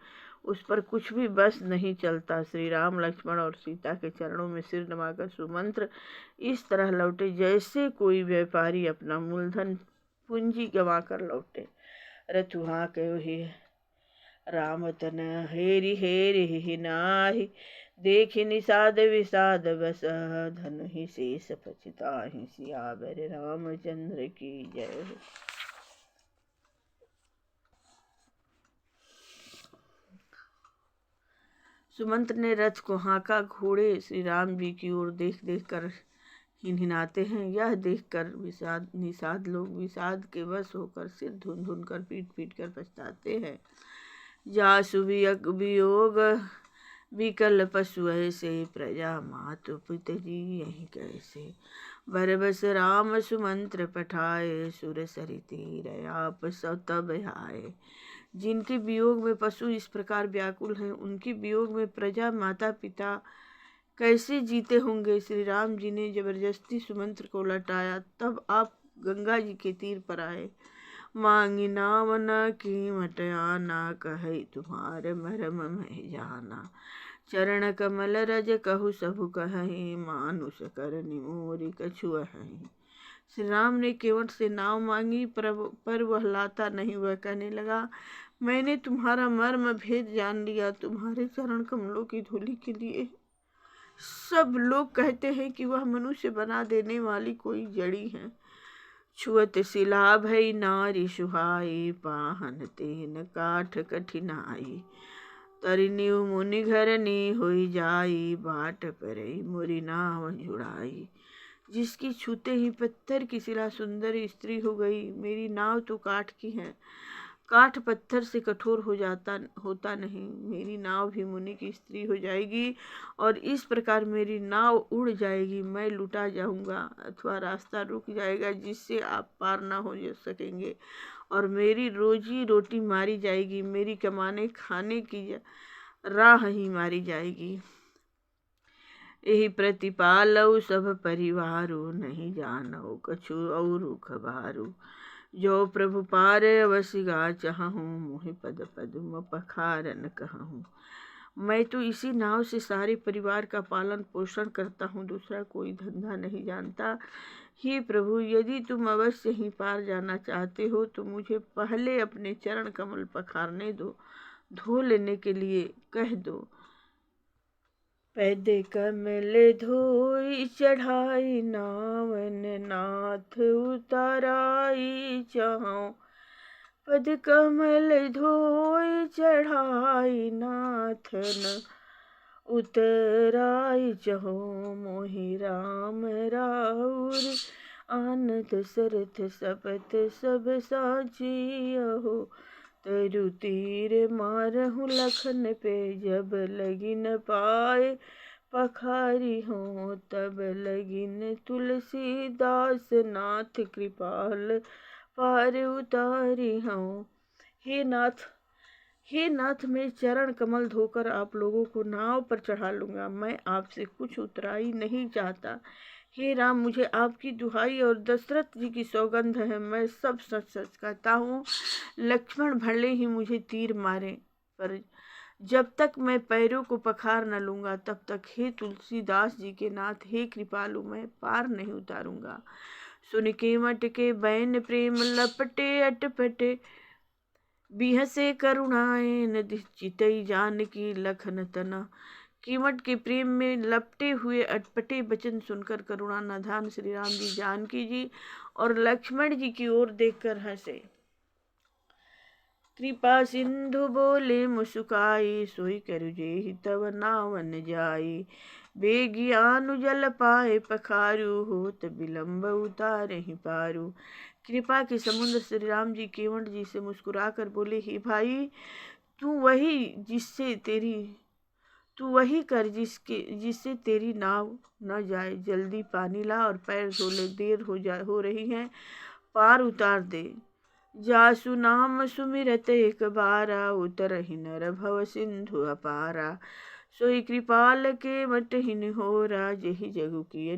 उस पर कुछ भी बस नहीं चलता। श्री राम लक्ष्मण और सीता के चरणों में सिर नवाकर सुमंत्र इस तरह लौटे जैसे कोई व्यापारी अपना मूलधन पूंजी गंवा कर लौटे। रथुहा कहो ही राम तन हेरि हेरि ही नाही, देखि निषाद विषाद बस, धनु ही शेष पछताहि। सियावर रामचंद्र की जय हो। सुमंत्र ने रथ को हाँका। घोड़े श्री राम जी की ओर देख देख कर हिनहिनाते हैं। यह देखकर निषाद लोग विषाद के वश होकर सिर धुन धुन कर पीट पीट कर पछताते हैं। जासु वियोग विकल पशु ऐसे, प्रजा मातु पिता जी यही कैसे। बरबस राम सुमंत्र पठाए, सुर सरि तीर आप सब तब आए। जिनके वियोग में पशु इस प्रकार व्याकुल हैं, उनके वियोग में प्रजा माता पिता कैसे जीते होंगे। श्री राम जी ने जबरदस्ती सुमंत्र को लौटाया, तब आप गंगा जी के तीर पर आए। मांगी नाम न कीमत आना, कहे तुम्हारे मरम मैं जाना। चरण कमल रज कहु सबु कहि, मानुष करनी मोरी कछु अहि। श्री राम ने केवट से नाव मांगी, पर वह लाता नहीं। वह कहने लगा, मैंने तुम्हारा मर्म भेद जान लिया। तुम्हारे चरण कमलों की धूलि के लिए सब लोग कहते हैं कि वह मनुष्य बना देने वाली कोई जड़ी है। छुअत शिला भई नारी सुहाई, पाहन तेन काठ कठिनाई। तरिन्यु मुनि घरनी होई जाई, बाट परई मोरी नाव जुड़ाई। जिसकी छूते ही पत्थर की शिला सुंदर स्त्री हो गई। मेरी नाव तो काठ की है, काठ पत्थर से कठोर होता नहीं। मेरी नाव भी मुनि की स्त्री हो जाएगी और इस प्रकार मेरी नाव उड़ जाएगी। मैं लुटा जाऊंगा अथवा रास्ता रुक जाएगा, जिससे आप पार ना हो सकेंगे, और मेरी रोजी रोटी मारी जाएगी। मेरी कमाने खाने की राह ही मारी जाएगी। यही प्रतिपालऊ सब परिवारो, नहीं जानो कछु और खबारू। जो प्रभु पार अवश्य गा चाहूँ, मोहि पद पद्म पखारन कहूँ। मैं तो इसी नाव से सारे परिवार का पालन पोषण करता हूँ, दूसरा कोई धंधा नहीं जानता। हे प्रभु, यदि तुम अवश्य ही पार जाना चाहते हो तो मुझे पहले अपने चरण कमल पखारने दो, धो लेने के लिए कह दो। पैद कमल धोई चढ़ाई, नावन नाथ उताराई चाहूं। पद कमल धोई चढ़ाई, नाथन उतराई चाहूं। मोहि राम राउर आनत सरथ सपत सब साचियहो। तरु तीर मारहु लखन पे, जब लगी न पाए पखारी हो। तब लगिन तुलसीदास नाथ, कृपाल पार उतारी हूँ। हे नाथ, मैं चरण कमल धोकर आप लोगों को नाव पर चढ़ा लूँगा। मैं आपसे कुछ उतराई नहीं चाहता। हे राम, मुझे आपकी दुहाई और दशरथ जी की सौगंध है, मैं सब सच सच कहता हूँ। लक्ष्मण भले ही मुझे तीर मारे, पर जब तक मैं पैरों को पखार न लूँगा तब तक, हे तुलसीदास जी के नाथ, हे कृपालु, मैं पार नहीं उतारूँगा। सुन के मट के बैन प्रेम लपटे अटपटे, बिहसे करुणाए नदी चितई जानकी लखन तना। कीमट के प्रेम में लपटे हुए अटपटे वचन सुनकर करुणा निधान श्री राम जी जानकी जी और लक्ष्मण जी की ओर देखकर हंसे। कृपा सिंधु बोले मुस्काई, सोई करु जेहि तव नावन जाई। बेगियानु जल पाए पखारू, होत विलम्ब उतारहि पारू। कृपा के समुद्र श्री राम जी केवट जी से मुस्कुराकर बोले, ही भाई, तू वही कर जिससे तेरी नाव न जाए। जल्दी पानी ला और पैर धो ले, देर हो रही है, पार उतार दे। जासु नाम सुमिरत एक बारा, उतरहि नर भव सिंधु अपारा। सोई कृपाल के मटहिन होरा, जेहि जगु किय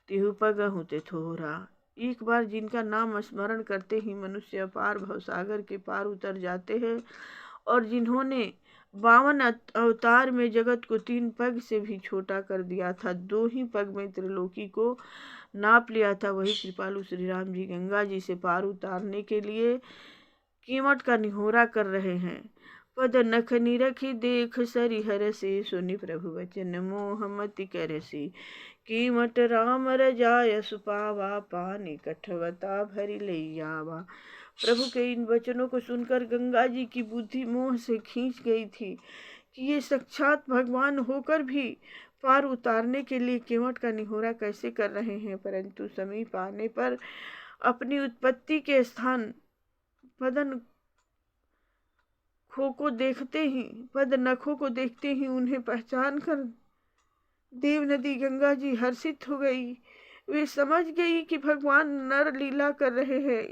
तिहु पगहु ते थोरा। एक बार जिनका नाम स्मरण करते ही मनुष्य अपार भवसागर के पार उतर जाते हैं, और जिन्होंने 52 अवतार में जगत को 3 पग से भी छोटा कर दिया था, 2 ही पग में त्रिलोकी को नाप लिया था, वही कृपालु श्री राम जी गंगा जी से पार उतारने के लिए कीमट का निहोरा कर रहे हैं। पद नख निरखी देख सरिहर से, सुनि प्रभु वचन मोह मति करसी। कीमट राम रजाय सुपावा, पानी कठवता भरी लैयावा। प्रभु के इन वचनों को सुनकर गंगा जी की बुद्धि मोह से खींच गई थी कि ये साक्षात भगवान होकर भी पार उतारने के लिए कीमट का निहोरा कैसे कर रहे हैं। परंतु समीप आने पर अपनी उत्पत्ति के स्थान पद नखों को देखते ही उन्हें पहचान कर देव नदी गंगा जी हर्षित हो गई। वे समझ गई कि भगवान नर लीला कर रहे हैं।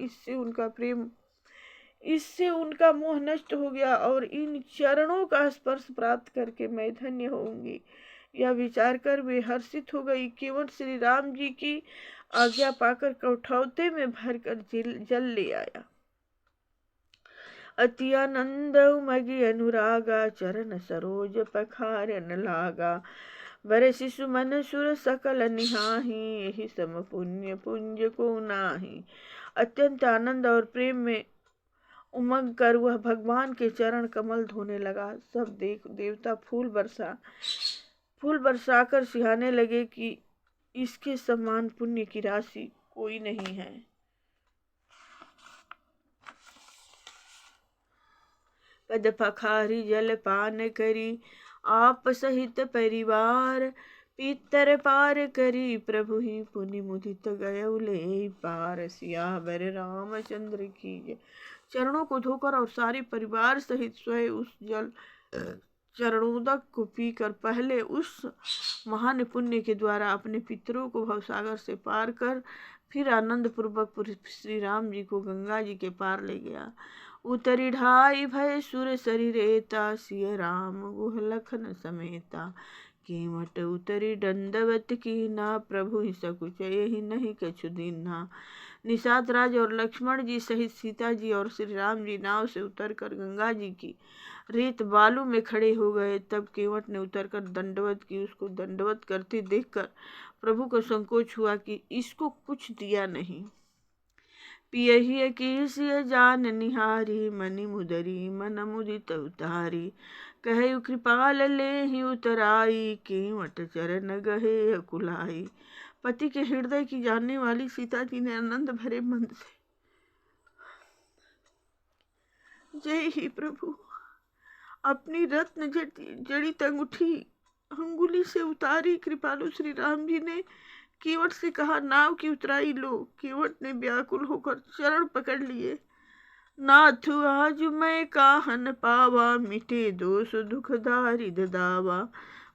इससे उनका मोह नष्ट हो गया और इन चरणों का स्पर्श प्राप्त करके मैं धन्य होंगी, यह विचार कर वे हर्षित हो गई। केवल श्री राम जी की आज्ञा पाकर कठौते में भरकर जल ले आया। अति आनंद उमगी अनुरागा, चरण सरोज पखारन लागा। बरसि सुमन सुर सकल निहाही, यही सम पुण्य पुंज को नाही। अत्यंत आनंद और प्रेम में उमंग कर वह भगवान के चरण कमल धोने लगा। सब देवता फूल बरसाकर सिहाने लगे कि इसके समान पुण्य की राशि कोई नहीं है। पद पखारी जल पान करी, आप सहित परिवार। पितर पार करी, प्रभु ही पुनि मुदित गयउले पार। सियावर रामचंद्र की जय। चरणों को धोकर और सारे परिवार सहित स्वयं उस जल चरणोदक को पीकर पहले उस महान पुण्य के द्वारा अपने पितरों को भवसागर से पार कर फिर आनंद पूर्वक श्री राम जी को गंगा जी के पार ले गया। उतरी ढाई भय सुर शरीरेता, सिय राम गुह लखन समेता। केवट उतरी दंडवत की ना, प्रभु ही सकुच यही नहीं कछु दीन्हा। निषाद राज और लक्ष्मण जी सहित सीता जी और श्री राम जी नाव से उतरकर गंगा जी की रेत बालू में खड़े हो गए। तब केवट ने उतरकर दंडवत की। उसको दंडवत करते देखकर प्रभु को संकोच हुआ कि इसको कुछ दिया नहीं। पियहि कीसिय जान निहारी, मनि मुदरी मन मुदित उतारी। कहु कृपाल लेहि उतराई, केवट चरण गहे अकुलाई। पति के हृदय की जानने वाली सीता जी ने आनंद भरे मन से जय ही प्रभु अपनी रत्न जड़ित अंगुली से उतारी। कृपालु श्री राम जी ने केवट से कहा, नाव की उतराई लो। केवट ने व्याकुल होकर चरण पकड़ लिए। नाथु आज मैं काहन पावा, मिटे दोष दुख दारिद दावा।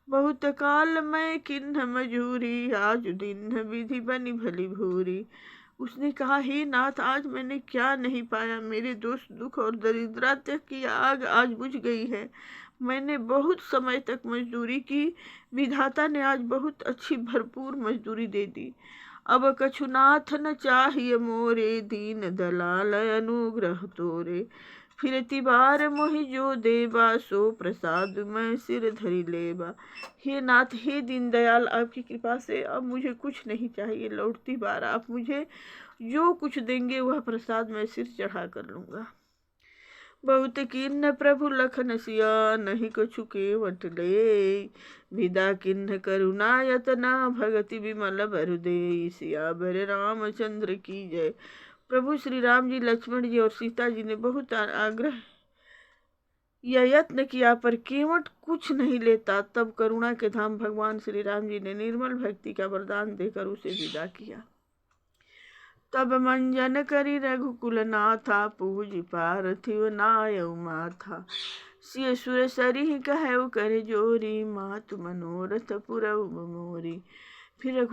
बहुत काल मैं किन्ह मजूरी, आज दिन विधि बनी भली भूरी। उसने कहा, हे नाथ आज मैंने क्या नहीं पाया। मेरे दोष दुख और दरिद्रता की आग आज बुझ गई है। मैंने बहुत समय तक मजदूरी की, विधाता ने आज बहुत अच्छी भरपूर मजदूरी दे दी। अब कछुनाथ न चाहिए मोरे, दीन दलाल अनुग्रह तोरे। फिरती बार मोहि जो देवा, सो प्रसाद मैं सिर धरी लेबा। हे नाथ, हे दीनदयाल, आपकी कृपा से अब मुझे कुछ नहीं चाहिए। लौटती बार आप मुझे जो कुछ देंगे वह प्रसाद मैं सिर चढ़ा कर लूँगा। बहुत किन्न प्रभु लखन सिया, नहीं कछु केवट ले। विदा किन्न करुणा यतना, भगति विमल बरु देई। सियावर रामचंद्र की जय। प्रभु श्री राम जी, लक्ष्मण जी और सीता जी ने बहुत आग्रह या यत्न किया पर केवट कुछ नहीं लेता। तब करुणा के धाम भगवान श्री राम जी ने निर्मल भक्ति का वरदान देकर उसे विदा किया। तब मंजन करी रघुकुल नाथा, पूज पार्थिव नायउ माथा। सिय सुर सरिहि कहउ कर जोरी, मातु मनोरथ पुरउ मोरी। फिर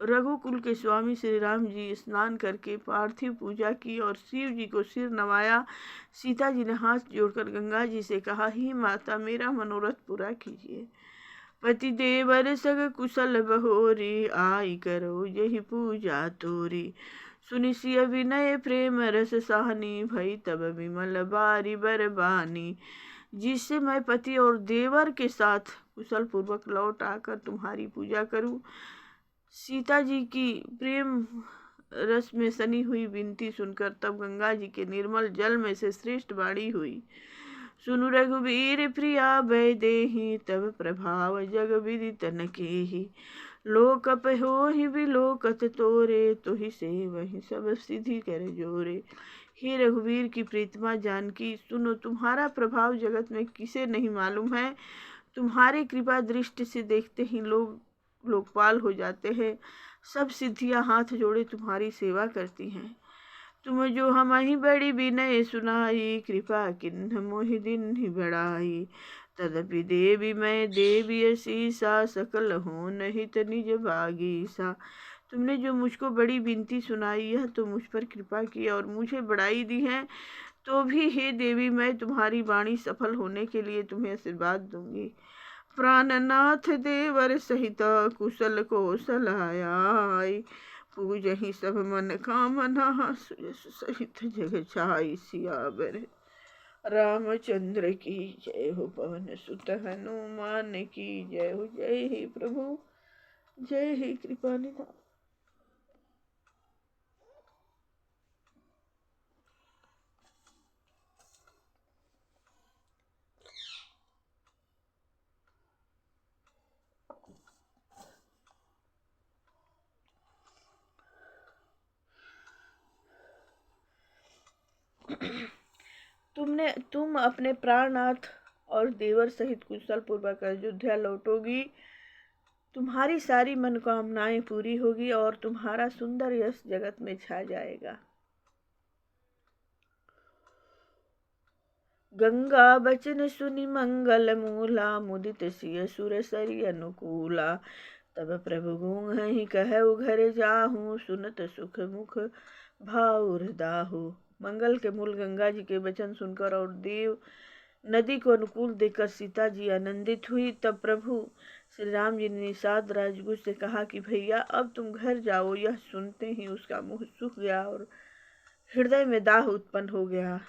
रघुकुल के स्वामी श्री राम जी स्नान करके पार्थिव पूजा की और शिव जी को सिर नवाया। सीता जी ने हाथ जोड़कर गंगा जी से कहा, ही माता मेरा मनोरथ पूरा कीजिए। पति देवर सग कुशल बहोरी, आई करो यही पूजा तोरी। सुनि सिय विनय प्रेम रस सहनी, भई तब विमल बारी बरबानी। जिससे मैं पति और देवर के साथ कुशल पूर्वक लौट आकर तुम्हारी पूजा करूं। सीता जी की प्रेम रस में सनी हुई विनती सुनकर तब गंगा जी के निर्मल जल में से श्रेष्ठ वाणी हुई, सुनु रघुवीर प्रिया भय देहि, तब प्रभाव जग विदित न केहि। लोकप हो ही विलोकत तोरे, तो ही से वही सब सिद्धि कर जोरे। हे रघुवीर की प्रीतमा जानकी, सुनो तुम्हारा प्रभाव जगत में किसे नहीं मालूम है। तुम्हारी कृपा दृष्टि से देखते ही लोग लोकपाल हो जाते हैं। सब सिद्धियां हाथ जोड़े तुम्हारी सेवा करती हैं। तुम जो हम ही बड़ी विनय सुनाई, कृपा किन्ह मोहि दिन ही बढ़ाई। तदपि देवी मैं देवी असीसा, सकल हो नहीं निज भागीसा। तुमने जो मुझको बड़ी विनती सुनाई, यह तो मुझ पर कृपा की और मुझे बढ़ाई दी है। तो भी हे देवी, मैं तुम्हारी वाणी सफल होने के लिए तुम्हें आशीर्वाद दूंगी। प्राणनाथ देवर सहित कुशल को सलाय, पूजहि सब मन कामना, सुयस सहित जग छाई सियावर रामचंद्र की जय हो। पवन सुत हनुमान की जय हो। जय हे प्रभु, जय हे कृपा निधान। तुम अपने प्राणनाथ और देवर सहित कुशल पूर्वक अयोध्या लौटोगी। तुम्हारी सारी मनोकामनाएं पूरी होगी और तुम्हारा सुंदर यश जगत में छा जाएगा। गंगा बचन सुनि मंगल मूला, मुदित सिय सुर सरि अनुकूला। तब प्रभु गुंहि कहु घर जाहूँ, सुनत सुख मुख भाउर दाहू। मंगल के मूल गंगा जी के वचन सुनकर और देव नदी को अनुकूल देखकर सीता जी आनंदित हुई। तब प्रभु श्री राम जी ने निषाद राजगुरु से कहा कि भैया अब तुम घर जाओ। यह सुनते ही उसका मुंह सूख गया और हृदय में दाह उत्पन्न हो गया।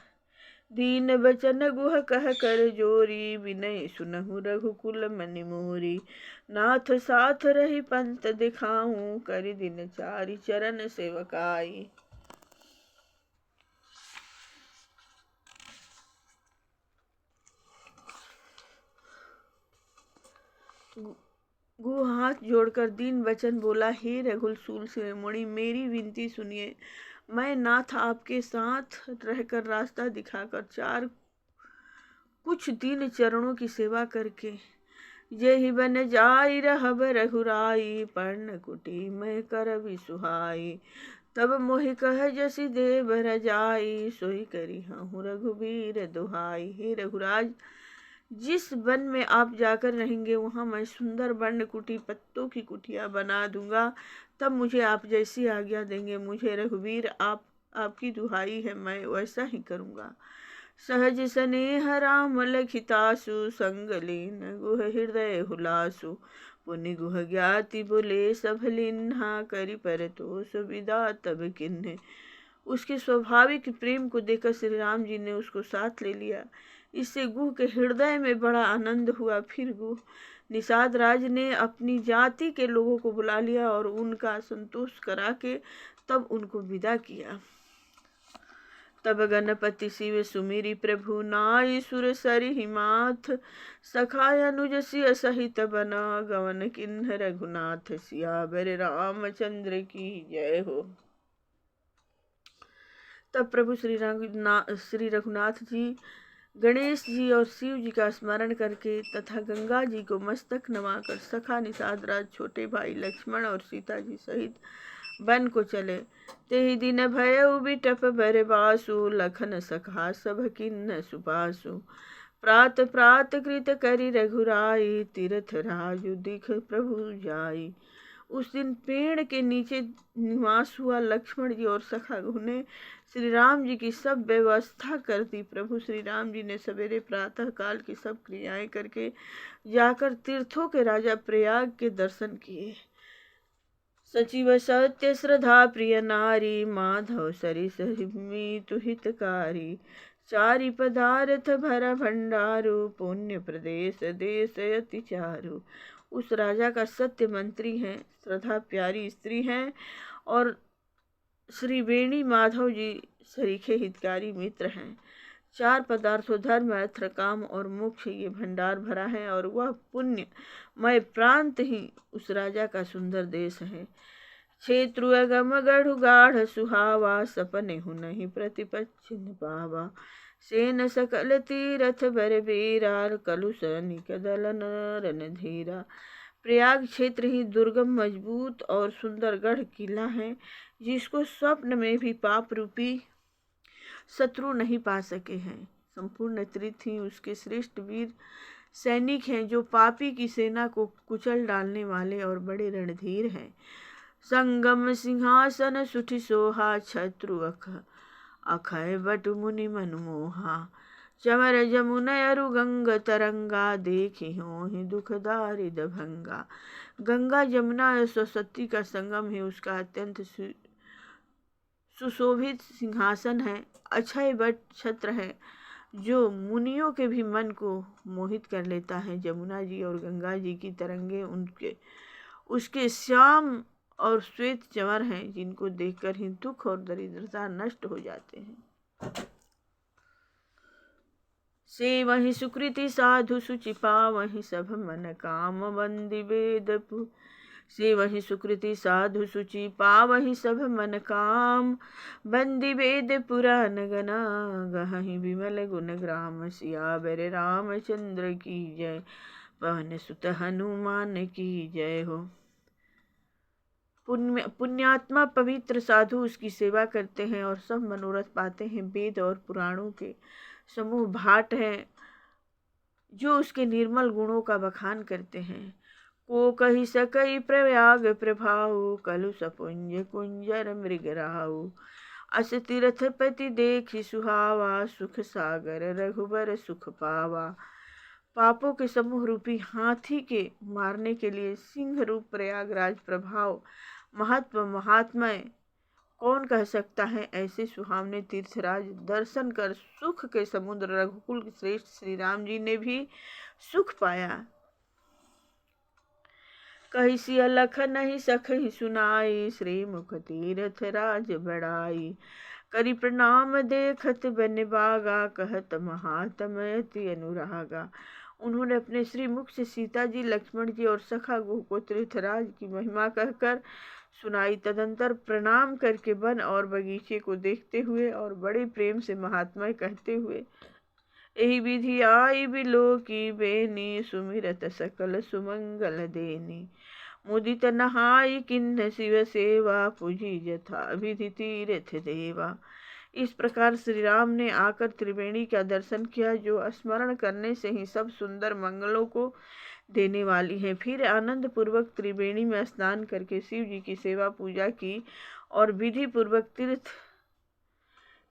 दीन बचन गुह कह कर जोरी, विनय सुनहु रघुकुल मनि मोरी। नाथ साथ रही पंत दिखाऊं, करि दिन चारि चरण सेवकाई। गुह हाथ जोड़कर दीन वचन बोला, हे रघुकुल शिरोमणि, मेरी विनती सुनिए। मैं नाथ आपके साथ रहकर रास्ता दिखाकर कुछ दिन चरणों की सेवा करके जेहि बन जाई रहब रघुराई। पर्ण कुटी में करबि सुहाई, तब मोहि कह जसि देव रजाई। सोई करी हूँ रघुबीर दुहाई। हे रघुराज, जिस वन में आप जाकर रहेंगे वहाँ मैं सुंदर वर्ण कुटी, पत्तों की कुटिया बना दूंगा। तब मुझे आप जैसी आज्ञा देंगे। मुझे रघुवीर आपकी दुहाई है, मैं वैसा ही करूँगा। सहज स्नेह राम लखितासु, संग लीन गुह हृदय हुलासु। पुनि गुह ज्ञाति बोले सब लिन्हा, करि परतोष विदा तब किन्हे। उसके स्वाभाविक प्रेम को देखकर श्री राम जी ने उसको साथ ले लिया। इससे गुह के हृदय में बड़ा आनंद हुआ। फिर गुह निषाद राज ने अपनी जाति के लोगों को बुला लिया और उनका संतोष करा के तब उनको विदा किया। तब गणपति शिव सुमिरि प्रभु नाई, सुर सरि हिमाथ। सखाय अनुज सिय सहित बना, गवन किन्ह रघुनाथ। सियावर रामचंद्र की जय हो। तब प्रभु श्री रघुनाथ जी गणेश जी और शिव जी का स्मरण करके तथा गंगा जी को मस्तक नवाकर सखा निषाद राज, छोटे भाई लक्ष्मण और सीता जी सहित वन को चले। तेहि दिन भयउ बिटप बरबासु, लखन सखा सब किन्न सुपासु। प्रात प्रात कृत करि रघुराई, तीर्थ राजु दिख प्रभु जाई। उस दिन पेड़ के नीचे निवास हुआ। लक्ष्मण जी और सखा गुह ने श्री राम जी की सब व्यवस्था कर दी। प्रभु श्री राम जी ने सवेरे प्रातः काल की सब क्रियाएं करके जाकर तीर्थों के राजा प्रयाग के दर्शन किए। सचिव सत्य श्रद्धा प्रिय नारी, माधव सरिस मीतु हितकारी। चारि पदार्थ भर भंडारु, पुण्य प्रदेश देश अति चारु। उस राजा का सत्य मंत्री हैं, श्रद्धा प्यारी स्त्री हैं और श्री वेणी माधव जी सरीखे हितकारी मित्र हैं। चार पदार्थों धर्म अर्थ काम और मोक्ष ये भंडार भरा है और वह पुण्यमय प्रांत ही उस राजा का सुंदर देश है। क्षेत्रु अगम गढ़ु गाढ़ सुहावा, सपने हु नहीं प्रतिपच्छिन पावा। सेन सकल तीरथ बर बीरा, कलुष निक दलन रणधीरा। प्रयाग क्षेत्र ही दुर्गम मजबूत और सुंदर गढ़ किला है, जिसको स्वप्न में भी पाप रूपी शत्रु नहीं पा सके हैं। संपूर्ण तीर्थ ही उसके श्रेष्ठ वीर सैनिक हैं, जो पापी की सेना को कुचल डालने वाले और बड़े रणधीर हैं। संगम सिंहासन सुठि सोहा, शत्रु अखय बटु मुनि मनमोहा। चमर जमुनयरु गंग तरंगा, देखी होहि दुख दारिद भंगा। गंगा जमुना और सरस्वती का संगम है, उसका अत्यंत सुशोभित सिंहासन है, अक्षय वट छत्र है जो मुनियों के भी मन को मोहित कर लेता है। जमुना जी और गंगा जी की तरंगे उसके श्याम और श्वेत चंवर हैं, जिनको देखकर ही दुख और दरिद्रता नष्ट हो जाते हैं। से वही सुकृति साधु सुचि पावहि, सब मन काम बंदी वेद से वही सुकृति साधु सुचि पावहि, सब मन काम बंदी वेद पुराण गना। गहहि विमल गुण ग्राम, सियावर रामचंद्र की जय, पवन सुत हनुमान की जय हो। पुण्यात्मा पवित्र साधु उसकी सेवा करते हैं और सब मनोरथ पाते हैं। वेद और पुराणों के समूह भाट हैं जो उसके निर्मल गुणों का बखान करते हैं। को कही सकई प्रयाग प्रभाऊ, कलु सपुंज कुंजर मृग राहु। अस तीर्थ पति देखि सुहावा, सुख सागर रघुबर सुख पावा। पापों के समूह रूपी हाथी के मारने के लिए सिंह रूप प्रयागराज प्रभाव महत्व महात्मय कौन कह सकता है। ऐसे सुहावने तीर्थराज दर्शन कर सुख के समुद्र रघुकुल श्रेष्ठ श्री राम जी ने भी सुख पाया। कही सिय लख नहीं सखहि सुनाई, श्री मुख तीर्थ राज बढ़ाई। करी प्रणाम देखत बन बागा, कहत महात्म अति अनुरागा। उन्होंने अपने श्री मुख से सीता जी, लक्ष्मण जी और सखा गुह को तीर्थराज की महिमा कहकर सुनाई। तदंतर प्रणाम करके वन और बगीचे को देखते हुए और बड़े प्रेम से महात्मा कहते हुए, यही विधि आई बिलो की बेनी, सुमिरत सकल सुमंगल देनी। मुदित नहाई किन्न शिव सेवा, पूजी जथा विधि तीर्थ देवा। इस प्रकार श्री राम ने आकर त्रिवेणी का दर्शन किया, जो स्मरण करने से ही सब सुंदर मंगलों को देने वाली है। फिर आनंद पूर्वक त्रिवेणी में स्नान करके शिव जी की सेवा पूजा की और विधि पूर्वक तीर्थ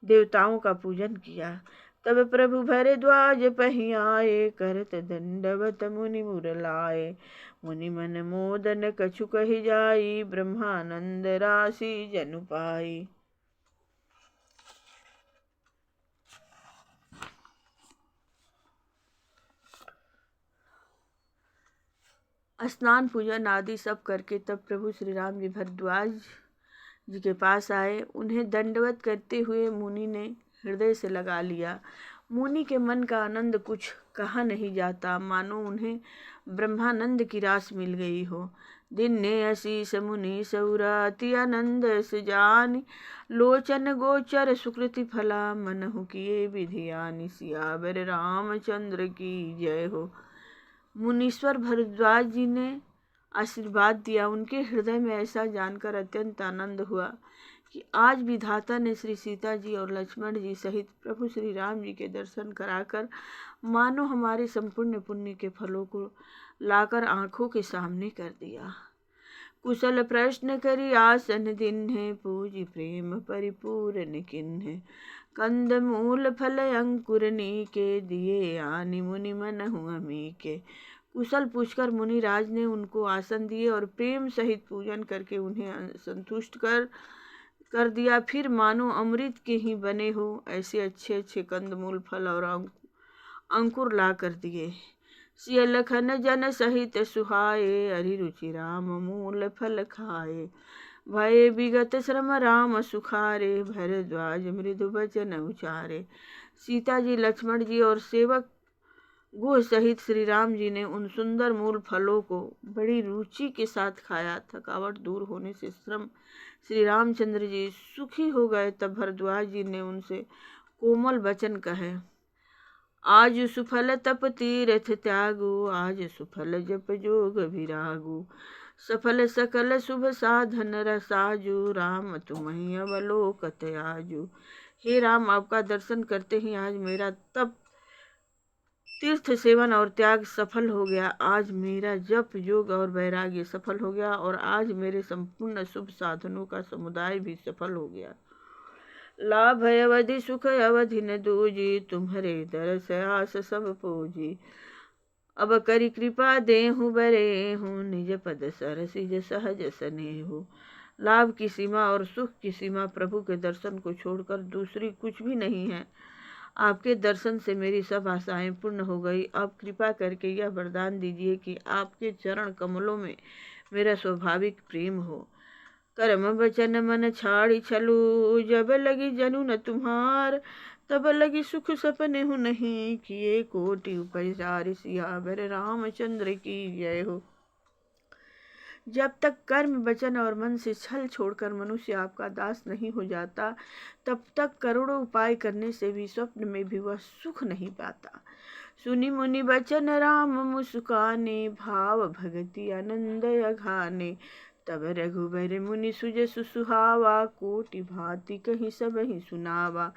देवताओं का पूजन किया। तब प्रभु भरद्वाज पहि आए, करत दंडवत मुनि मुर लाए। मुनि मन मोदन कछु कहि जाई, ब्रह्मानंद राशि जनु पाई। स्नान पूजन आदि सब करके तब प्रभु श्री राम जी भरद्वाज जी के पास आए। उन्हें दंडवत करते हुए मुनि ने हृदय से लगा लिया। मुनि के मन का आनंद कुछ कहा नहीं जाता, मानो उन्हें ब्रह्मानंद की रास मिल गई हो। दिन ने असीस मुनि सौरा, अति आनंद से जानी। लोचन गोचर सुकृति फला, मनहु किए विधियानि। सियावर रामचंद्र की जय हो। मुनीश्वर भरद्वाज जी ने आशीर्वाद दिया। उनके हृदय में ऐसा जानकर अत्यंत आनंद हुआ कि आज विधाता ने श्री सीता जी और लक्ष्मण जी सहित प्रभु श्री राम जी के दर्शन कराकर मानो हमारे संपूर्ण पुण्य के फलों को लाकर आंखों के सामने कर दिया। कुशल प्रश्न करी आसन दिन है, पूजी प्रेम परिपूर्ण किन्ह। कंद मूल फल अंकुर नीके, दिए आनि मुनि मनहु अमी के। कुशल पूछकर मुनिराज ने उनको आसन दिए और प्रेम सहित पूजन करके उन्हें संतुष्ट कर दिया। फिर मानो अमृत के ही बने हो ऐसे अच्छे अच्छे कंदमूल फल और अंकुर ला कर दिए। सिय लखन जन सहित सुहाए, हरि रुचि राम मूल फल खाए। भय विगत श्रम राम सुखारे, भरद्वाज मृदु वचन उचारे। सीता जी, लक्ष्मण जी और सेवक गुह सहित श्री राम जी ने उन सुंदर मूल फलों को बड़ी रुचि के साथ खाया। थकावट दूर होने से श्री रामचंद्र जी सुखी हो गए। तब भरद्वाज जी ने उनसे कोमल वचन कहे, आज सुफल तप तीर्थ त्यागु, आज सुफल जप जोग विरागु। सफल सकल शुभ साधन रसाजु, राम तुम्हि अवलोकत आजु। हे राम, आपका दर्शन करते ही आज मेरा तप, तीर्थ सेवन और त्याग सफल हो गया। आज मेरा जप योग और वैराग्य सफल हो गया और आज मेरे संपूर्ण शुभ साधनों का समुदाय भी सफल हो गया। लाभ अवधि सुख अवधि न दूजी, तुम्हारे दरस आस सब पूजी। अब करी कृपा देहु बरे हूँ, निज पद सरसिज सहज स्नेहु। लाभ की सीमा और सुख की सीमा प्रभु के दर्शन को छोड़कर दूसरी कुछ भी नहीं है। आपके दर्शन से मेरी सब आशाएं पूर्ण हो गई। आप कृपा करके यह वरदान दीजिए कि आपके चरण कमलों में मेरा स्वाभाविक प्रेम हो। कर्म वचन मन छाड़ी छलू, जब लगी जनु न तुम्हार, तब लगी सुख सपने हूँ नहीं, किए कोटि उपचार सियावर रामचंद्र की जय हो। जब तक कर्म वचन और मन से छल छोड़कर मनुष्य आपका दास नहीं हो जाता, तब तक करोड़ों उपाय करने से भी स्वप्न में भी वह सुख नहीं पाता। सुनी मुनि बचन राम मुस्काने, भाव भगति आनंद अघाने, तब रघुबर मुनि सुज सुसुहावा, कोटि भांति कहीं सब ही सुनावा।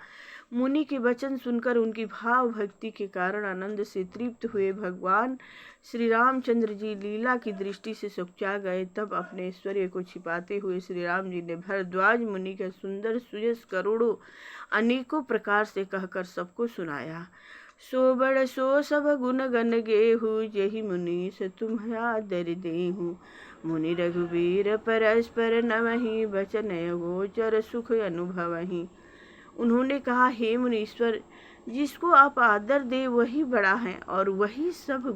मुनि के वचन सुनकर उनकी भाव भक्ति के कारण आनंद से तृप्त हुए भगवान श्री रामचंद्र जी लीला की दृष्टि से सुखचा गए। तब अपने ऐश्वर्य को छिपाते हुए श्री राम जी ने भरद्वाज मुनि का सुंदर सुयस करोड़ों अनेकों प्रकार से कहकर सबको सुनाया। सो बड़ सो सब गुण गण गेहू, जही मुनि से तुम आदर देहू। मुनि रघुबीर परस्पर नवहि, बचन गोचर सुख अनुभवहि। उन्होंने कहा, हे मुनीश्वर, जिसको आप आदर दे वही बड़ा है और वही सब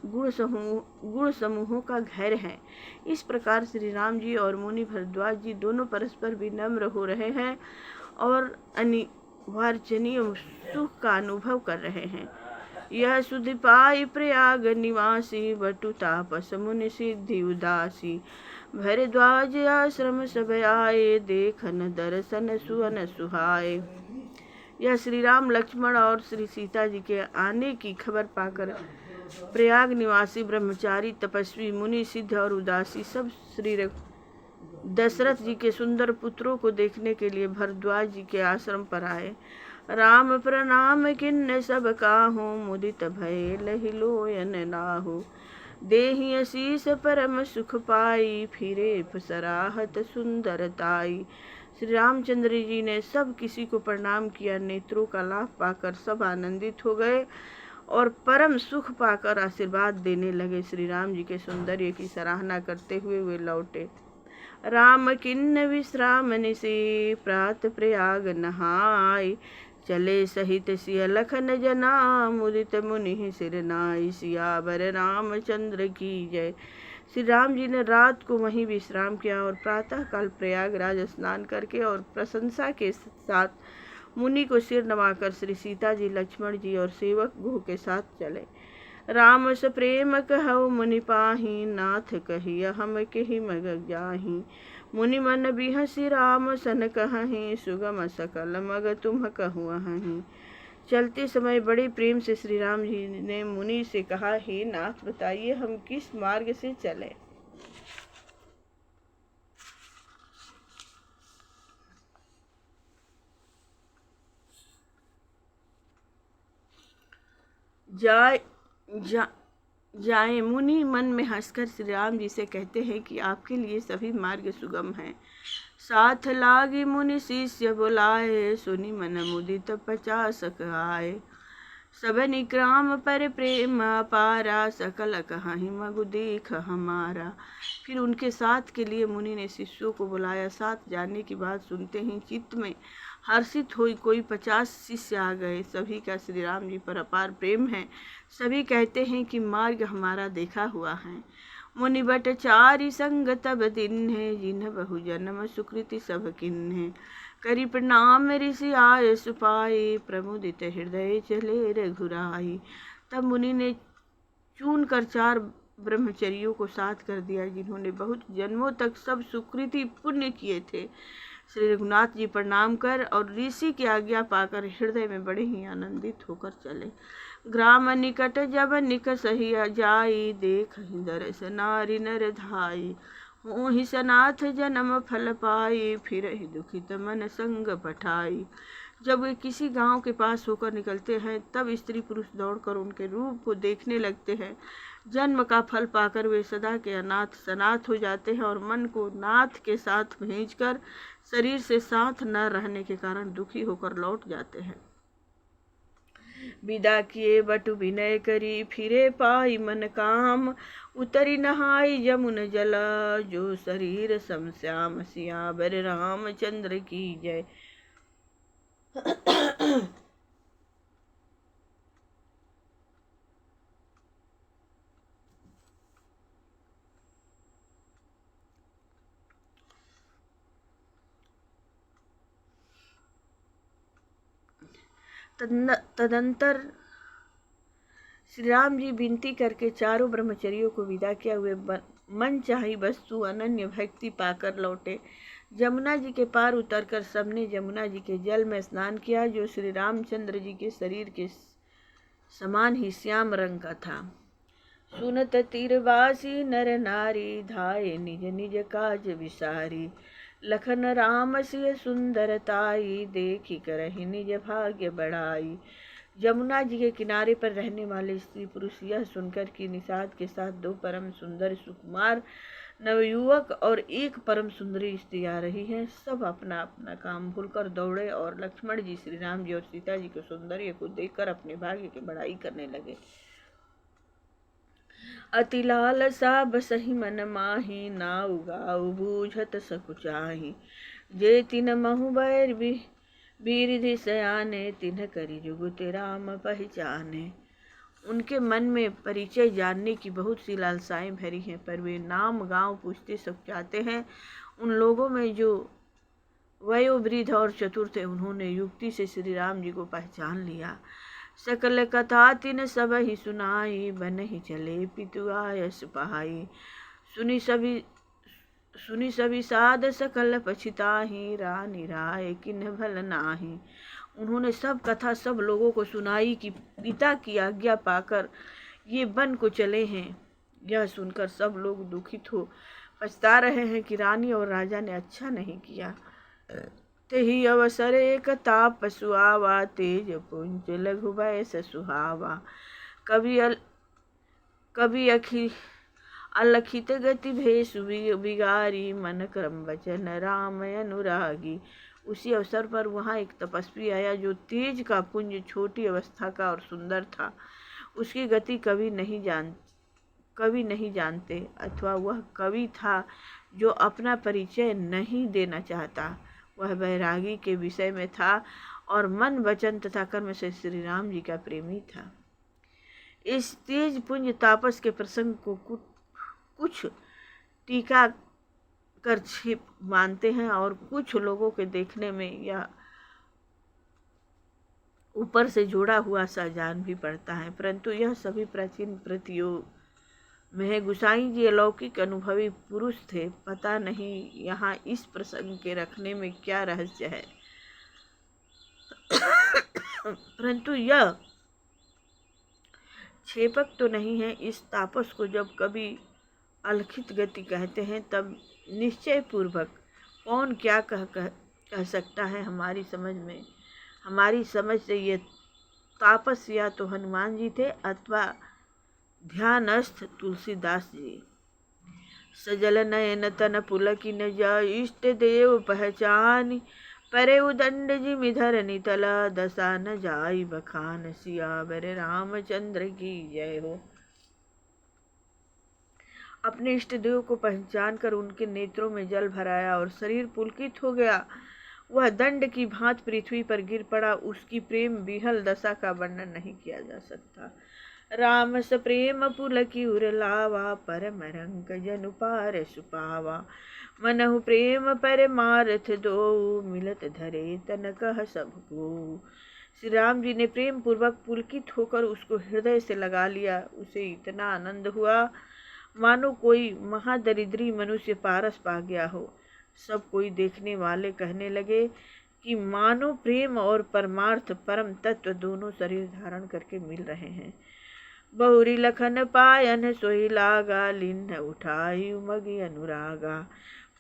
गुण समूहों का घर है। इस प्रकार श्री राम जी और मुनि भरद्वाज जी दोनों परस्पर विनम्र हो रहे हैं और अनिवार्जनीय सुख का अनुभव कर रहे हैं। यह सुधि पाई प्रयाग निवासी, बटु तापस मुनि सिद्धि उदासी। भरद्वाज आश्रम सब आए, देखन दर्शन सुअन सुहाए। यह श्री राम लक्ष्मण और श्री सीता जी के आने की खबर पाकर प्रयाग निवासी ब्रह्मचारी तपस्वी मुनि सिद्ध और उदासी सब श्री दशरथ जी के सुंदर पुत्रों को देखने के लिए भरद्वाज जी के आश्रम पर आए। राम प्रणाम किन्न सब काहू, मुदित भय लहि लोयन नाहु। देहि असीस परम सुख पाई, फिरे सराहत सुंदरताई। श्री रामचंद्र जी ने सब किसी को प्रणाम किया। नेत्रों का लाभ पाकर सब आनंदित हो गए और परम सुख पाकर आशीर्वाद देने लगे। श्री राम जी के सौंदर्य की सराहना करते हुए वे लौटे। राम किन्न विश्राम निशि, प्रात प्रयाग नहाय। चले सहित सिय लखन जना, मुदित मुनि सिर नाई। सियावर रामचंद्र की जय। श्री राम जी ने रात को वहीं विश्राम किया और प्रातः काल प्रयागराज स्नान करके और प्रशंसा के साथ मुनि को सिर नवाकर श्री सीता जी, लक्ष्मण जी और सेवक गुह के साथ चले। राम स प्रेम कहु मुनि पाही, नाथ कहिय हम केहि मग जाही। मुनि मन बिहसि राम सन कहहि, सुगम सकल मग तुम कहुअहि। चलते समय बड़े प्रेम से श्री राम जी ने मुनि से कहा, हे नाथ, बताइए हम किस मार्ग से चलें। जाए मुनि मन में हंसकर श्री राम जी से कहते हैं कि आपके लिए सभी मार्ग सुगम हैं। साथ लागी मुनि शिष्य बुलाए, सुनि मन मुदित 50 आए। सब निक्राम पर प्रेम अपारा, सकल कहाहि मगु देख हमारा। फिर उनके साथ के लिए मुनि ने शिष्यों को बुलाया। साथ जाने की बात सुनते ही चित्त में हर्षित हुई कोई 50 शिष्य आ गए। सभी का श्री राम जी पर अपार प्रेम है। सभी कहते हैं कि मार्ग हमारा देखा हुआ है। मुनि बट चारि संग तब दिन्हे, जिन्ह बहु जन्म सुकृति सब किन्हे। करि प्रणाम ऋषि आय सुपाई, प्रमुदित हृदय चले रघुराई। तब मुनि ने चुन कर 4 ब्रह्मचर्यों को साथ कर दिया, जिन्होंने बहुत जन्मों तक सब सुकृति पुण्य किए थे। श्री रघुनाथ जी प्रणाम कर और ऋषि की आज्ञा पाकर हृदय में बड़े ही आनंदित होकर चले। ग्राम निकट जब निक सही जाई, देख दरस नारी नर धाई। होहि सनाथ जन्म फल पाई, फिर दुखित मन संग पठाई। जब वे किसी गांव के पास होकर निकलते हैं तब स्त्री पुरुष दौड़कर उनके रूप को देखने लगते हैं। जन्म का फल पाकर वे सदा के अनाथ सनाथ हो जाते हैं और मन को नाथ के साथ भेजकर शरीर से साथ न रहने के कारण दुखी होकर लौट जाते हैं। विदा किए बटु विनय करी फिरे पाई मन काम, उतरी नहाई यमुन जला जो शरीर सम श्याम, सियावर रामचंद्र की जय। तदंतर श्री राम जी विनती करके चारों ब्रह्मचर्यों को विदा किया हुए मन चाही वस्तु अनन्य भक्ति पाकर लौटे। जमुना जी के पार उतरकर सबने जमुना जी के जल में स्नान किया जो श्री रामचंद्र जी के शरीर के समान ही श्याम रंग का था। सुनत तीरवासी नर नारी धाये निज निज काज विसारी, लखन राम सिय सुंदरताई देखी करहि निज भाग्य बढ़ाई। जमुना जी के किनारे पर रहने वाले स्त्री पुरुष यह सुनकर कि निषाद के साथ दो परम सुंदर सुकुमार नवयुवक और एक परम सुंदरी स्त्री आ रही हैं, सब अपना अपना काम भूलकर दौड़े और लक्ष्मण जी, श्री राम जी और सीता जी के सौंदर्य को देखकर अपने भाग्य की बढ़ाई करने लगे। अति लालसा बसहि मन माही, नाउ गाउ बूझत सकुचाही। जे तिन महु बैर बीरिधि सयाने, तिन्ह करि जुगुत राम पहचाने। उनके मन में परिचय जानने की बहुत सी लालसाएं भरी हैं, पर वे नाम गांव पूछते सब चाहते हैं। उन लोगों में जो वयोवृद्ध और चतुर थे उन्होंने युक्ति से श्री राम जी को पहचान लिया। सकल कथा तिन सब ही सुनाई, बन ही चले पितु आयस पहाई। सुनी सभी साध सकल पछिताही, रानी राय किन्ह भल नाही। उन्होंने सब कथा सब लोगों को सुनाई कि पिता की आज्ञा पाकर ये वन को चले हैं। यह सुनकर सब लोग दुखित हो पछता रहे हैं कि रानी और राजा ने अच्छा नहीं किया। तेहि अवसर एक ताप सुहावा, तेज पुंज लघु बैस सुहावा। कवि अलखित गति भेषु बिगारी, मन क्रम वचन राम अनुरागी। उसी अवसर पर वहाँ एक तपस्वी आया जो तेज का पुंज, छोटी अवस्था का और सुंदर था। उसकी गति कवि नहीं जानते, अथवा वह कवि था जो अपना परिचय नहीं देना चाहता। वह बैरागी के विषय में था और मन वचन तथा कर्म से श्री राम जी का प्रेमी था। इस तेज पुंज तापस के प्रसंग को कुछ टीका कर छिप मानते हैं और कुछ लोगों के देखने में यह ऊपर से जोड़ा हुआ सा जान भी पड़ता है, परंतु यह सभी प्राचीन प्रतियों में गोसाई जी अलौकिक अनुभवी पुरुष थे। पता नहीं यहाँ इस प्रसंग के रखने में क्या रहस्य है, परंतु यह छेपक तो नहीं है। इस तापस को जब कभी अलखित गति कहते हैं तब निश्चय पूर्वक कौन क्या कह सकता है। हमारी समझ से ये तापस या तो हनुमान जी थे अथवा ध्यानस्थ तुलसीदास जी। सजल नयन तन पुलकिन जा, इष्ट देव पहचानी। परे उदंड जिमि धरनी तला, दशा न जाई बखान। सियावर रामचंद्र की जय हो। अपने इष्ट देव को पहचान कर उनके नेत्रों में जल भराया और शरीर पुलकित हो गया। वह दंड की भांति पृथ्वी पर गिर पड़ा। उसकी प्रेम विहल दशा का वर्णन नहीं किया जा सकता। राम स प्रेम पुलकी उर लावा, परम रंग जनु पार सुपावा। मनहु प्रेम पर मारथ दो, मिलत धरे तन कह सबको। श्री राम जी ने प्रेम पूर्वक पुलकित होकर उसको हृदय से लगा लिया। उसे इतना आनंद हुआ मानो कोई महादरिद्री मनुष्य पारस पा गया हो। सब कोई देखने वाले कहने लगे कि मानो प्रेम और परमार्थ परम तत्व दोनों शरीर धारण करके मिल रहे हैं। बहुरी लखन पायन सोई लागा, लिन्न उठाई उमगी अनुरागा।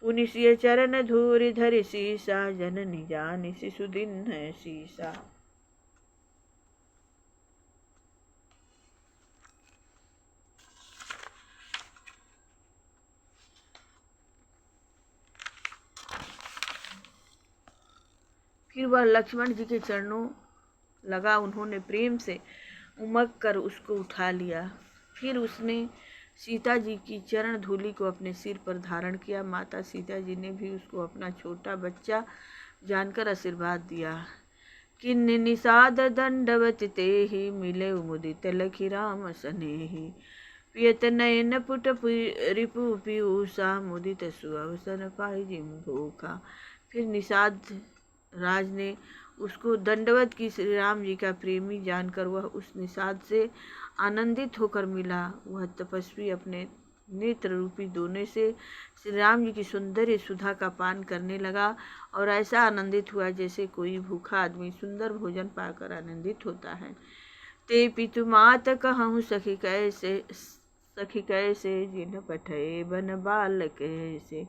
पुनि सिय चरण धूरि धरि सीसा, जननी जानि शिशु दिन है सीसा। फिर वह लक्ष्मण जी के चरणों लगा, उन्होंने प्रेम से उमग कर उसको उठा लिया। फिर उसने सीता जी की चरण धूलि को अपने सिर पर धारण किया। माता सीता जी ने भी उसको अपना छोटा बच्चा जानकर आशीर्वाद दिया। किन्नि निषाद दंडवत तेहि, मिले मुदित लखी राम सनेहि। पियत नयन पुट रिपु पीयूषा, मुदित सुअवसर पाई जिम भूखा। फिर निषाद राज ने उसको दंडवत की। श्री राम जी का प्रेमी जानकर वह उस निषाद से आनंदित होकर मिला। वह तपस्वी अपने नेत्र रूपी दोने से श्री राम जी की सुंदर सुधा का पान करने लगा और ऐसा आनंदित हुआ जैसे कोई भूखा आदमी सुंदर भोजन पाकर आनंदित होता है। ते पितु मात कहूँ सखी कैसे, जिन पठे बन बाल कैसे।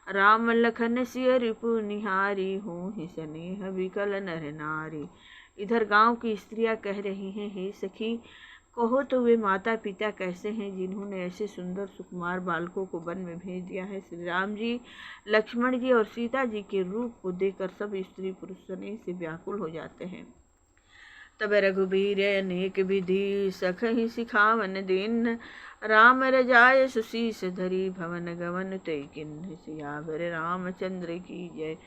राम लखन सिय रिपु निहारी, हूँ ही स्नेह विकल नर नारी। इधर गांव की स्त्रियां कह रही हैं, हे सखी कहो तो वे माता पिता कैसे हैं जिन्होंने ऐसे सुंदर सुकुमार बालकों को वन में भेज दिया है। श्री राम जी, लक्ष्मण जी और सीता जी के रूप को देखकर सब स्त्री पुरुष स्नेह से व्याकुल हो जाते हैं। तब रघुबीर अनेक विधि सखहि सिखावन दिन, राम रजाय सुशीष धरी भवन गवन तय किन्ह। सियावर रामचंद्र की जय,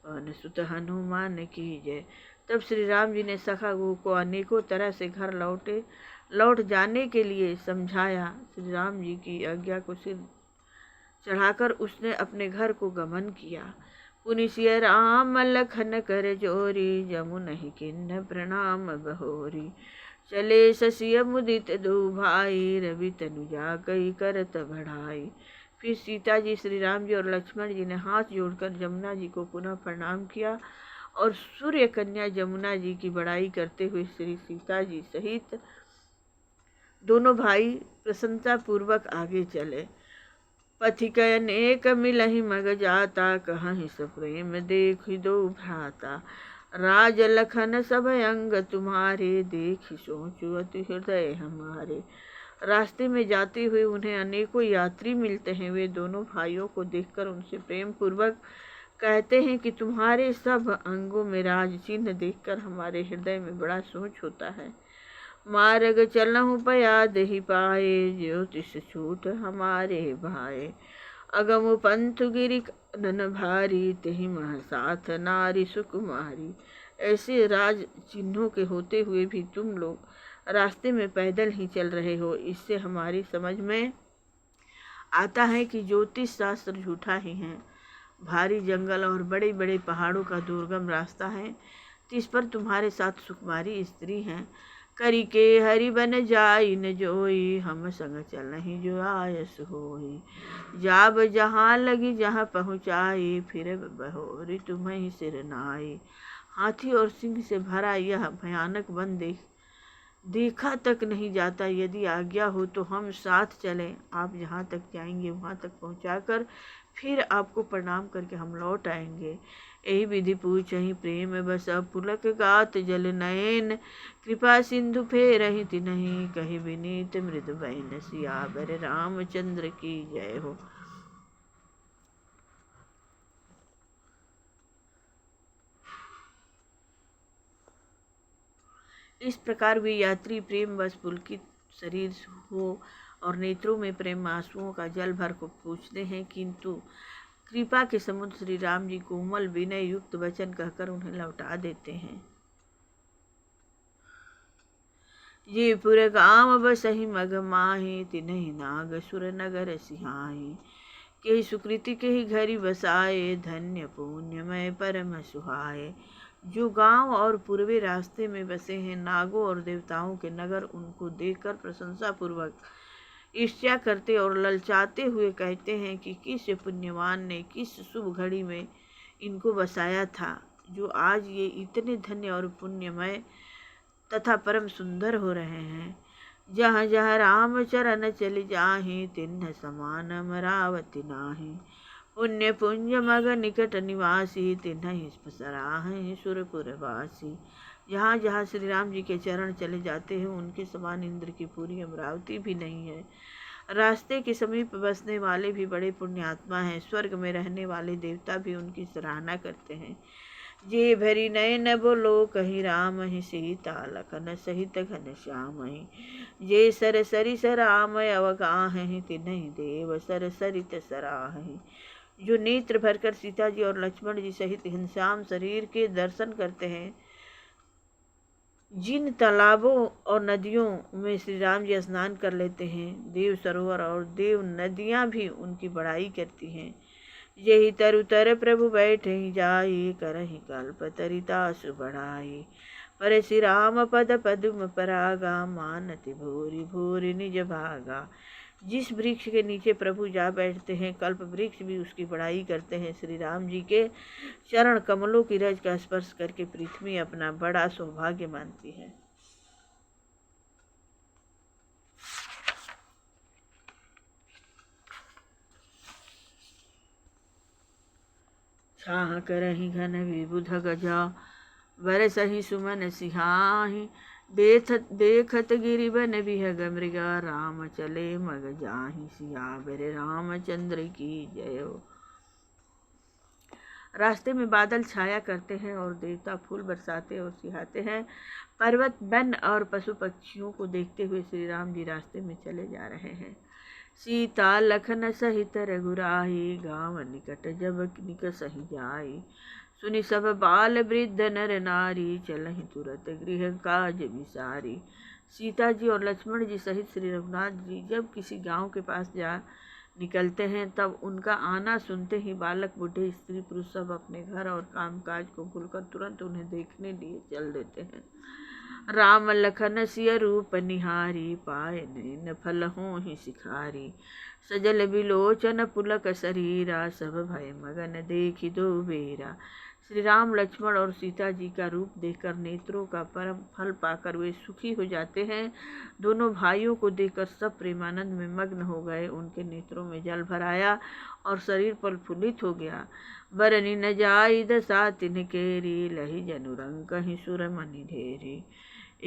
पवन सुत हनुमान की जय। तब श्री राम जी ने सखा को अनेकों तरह से घर लौट जाने के लिए समझाया। श्री राम जी की आज्ञा को सिर चढ़ाकर उसने अपने घर को गमन किया। पुनि सिय राम लखन कर जोरी, जमुनहि किन्ह प्रणाम बहोरी। चले ससिय मुदित दो भाई, रवि तनुजा कई करत बढ़ाई। फिर सीता जी, श्री राम जी और लक्ष्मण जी ने हाथ जोड़कर जमुना जी को पुनः प्रणाम किया और सूर्य कन्या जमुना जी की बड़ाई करते हुए श्री सीता जी सहित दोनों भाई प्रसन्नता पूर्वक आगे चले। पथिक अनेक मिलहि मग जाता, कहहि सप्रेम देखि दो भ्राता। राज लखन सब अंग तुम्हारे, देखि सोचु अति हृदय हमारे। रास्ते में जाते हुए उन्हें अनेकों यात्री मिलते हैं। वे दोनों भाइयों को देखकर उनसे प्रेम पूर्वक कहते हैं कि तुम्हारे सब अंगों में राज चिन्ह देखकर हमारे हृदय में बड़ा सोच होता है। मार्ग चलहु पया दही पाए, ज्योतिष छूट हमारे भाए। अगम पंथ गिरि कानन भारी, तेहि मह साथ नारी सुकुमारी। ऐसे राज चिन्हों के होते हुए भी तुम लोग रास्ते में पैदल ही चल रहे हो। इससे हमारी समझ में आता है कि ज्योतिष शास्त्र झूठा ही है। भारी जंगल और बड़े बड़े पहाड़ों का दुर्गम रास्ता है, जिस पर तुम्हारे साथ सुकुमारी स्त्री हैं। करी के हरि बन जाई न जोई, हम संग चलहि जो आयस होई। जाब जहाँ लगी जहाँ पहुँचाई, फिर बहोरी तुम्हें सिर नाई। हाथी और सिंह से भरा यह भयानक वन देखा तक नहीं जाता। यदि आज्ञा हो तो हम साथ चलें। आप जहाँ तक जाएंगे वहाँ तक पहुँचाकर फिर आपको प्रणाम करके हम लौट आएंगे। यही विधि पूछहि प्रेम बस, पुलक गात जल नयन। कृपा सिंधु फेरहि तिन्हि, कहि विनीत मृद बैन। सियावर रामचंद्र की जय हो। इस प्रकार वे यात्री प्रेम बस पुलकित शरीर हो और नेत्रों में प्रेम आंसुओं का जल भर को पूछते हैं, किंतु कृपा के समुद्र श्री राम जी कोमल विनय युक्त वचन कहकर उन्हें लौटा देते हैं। ये पुर गाँव बसहि मग माहि, तिन्हि नाग सुर नगर सिहाहि। के सुकृति के ही घरी बसाए, धन्य पुण्यमय परम सुहाए। जो गांव और पूर्वी रास्ते में बसे हैं, नागों और देवताओं के नगर उनको देखकर प्रशंसा पूर्वक ईर्ष्या करते और ललचाते हुए कहते हैं कि किस पुण्यवान ने किस शुभ घड़ी में इनको बसाया था, जो आज ये इतने धन्य और पुण्यमय तथा परम सुंदर हो रहे हैं। जहाँ जहाँ राम चरण चल जाहि, तिन्ह समान अमरावति नाही। पुण्य पुंज मग निकट निवासी, तिन्हि सराहहि सुरपुरवासी। जहाँ जहाँ श्री राम जी के चरण चले जाते हैं उनके समान इंद्र की पूरी अमरावती भी नहीं है। रास्ते के समीप बसने वाले भी बड़े पुण्यात्मा हैं। स्वर्ग में रहने वाले देवता भी उनकी सराहना करते हैं। जे भरी नयन बोलो कहीं राम ही, सीता लखन सहित घन श्याम ही। जे सर सरिस राम अवगाहि, तिन्हि देव सर सरित सराहि। जो नेत्र भरकर सीता जी और लक्ष्मण जी सहित घनश्याम शरीर के दर्शन करते हैं, जिन तालाबों और नदियों में श्री राम जी स्नान कर लेते हैं, देव सरोवर और देव नदियां भी उनकी बड़ाई करती हैं। यही तरु तर प्रभु बैठे जाई, करहि कल्प तरितासु बढ़ाई। पर श्री राम पद पद्म परागा, मानति भूरि भूरि निज भागा। जिस वृक्ष के नीचे प्रभु जा बैठते हैं, कल्प वृक्ष भी उसकी बड़ाई करते हैं। श्री राम जी के चरण कमलों की रज का स्पर्श करके पृथ्वी अपना बड़ा सौभाग्य मानती है। छाह करहि घन विबुध गजा, बरसहि सुमन सिहाहि। देखत गिरिवन बिहग मृगा, राम चले मग जाहि। सियावर रामचंद्र की जय हो। रास्ते में बादल छाया करते हैं और देवता फूल बरसाते और सिहाते हैं। पर्वत वन और पशु पक्षियों को देखते हुए श्री राम जी रास्ते में चले जा रहे हैं। सीता लखन सहित रघुराई, गाँव निकट जब निकसहि जाई। सुनि सब बाल वृद्ध नर नारी, चलहि तुरत गृह काज विसारी। सीता जी और लक्ष्मण जी सहित श्री रघुनाथ जी जब किसी गांव के पास जा निकलते हैं, तब उनका आना सुनते ही बालक बूढ़े स्त्री पुरुष सब अपने घर और कामकाज को भूलकर तुरंत उन्हें देखने लिए चल देते हैं। राम लखन सिय रूप निहारी, पाए नैन फल होहि सिखारी। सजल बिलोचन पुलक शरीरा, सब भय मगन देखि दो बेरा। श्री राम लक्ष्मण और सीता जी का रूप देखकर नेत्रों का परम फल पाकर वे सुखी हो जाते हैं। दोनों भाइयों को देखकर सब प्रेमानंद में मग्न हो गए। उनके नेत्रों में जल भर आया और शरीर प्रफुल्लित हो गया। बरनी न जाई दशा तिन केरी, लहि जनु रंग कहीं सुर मनि ढेरी।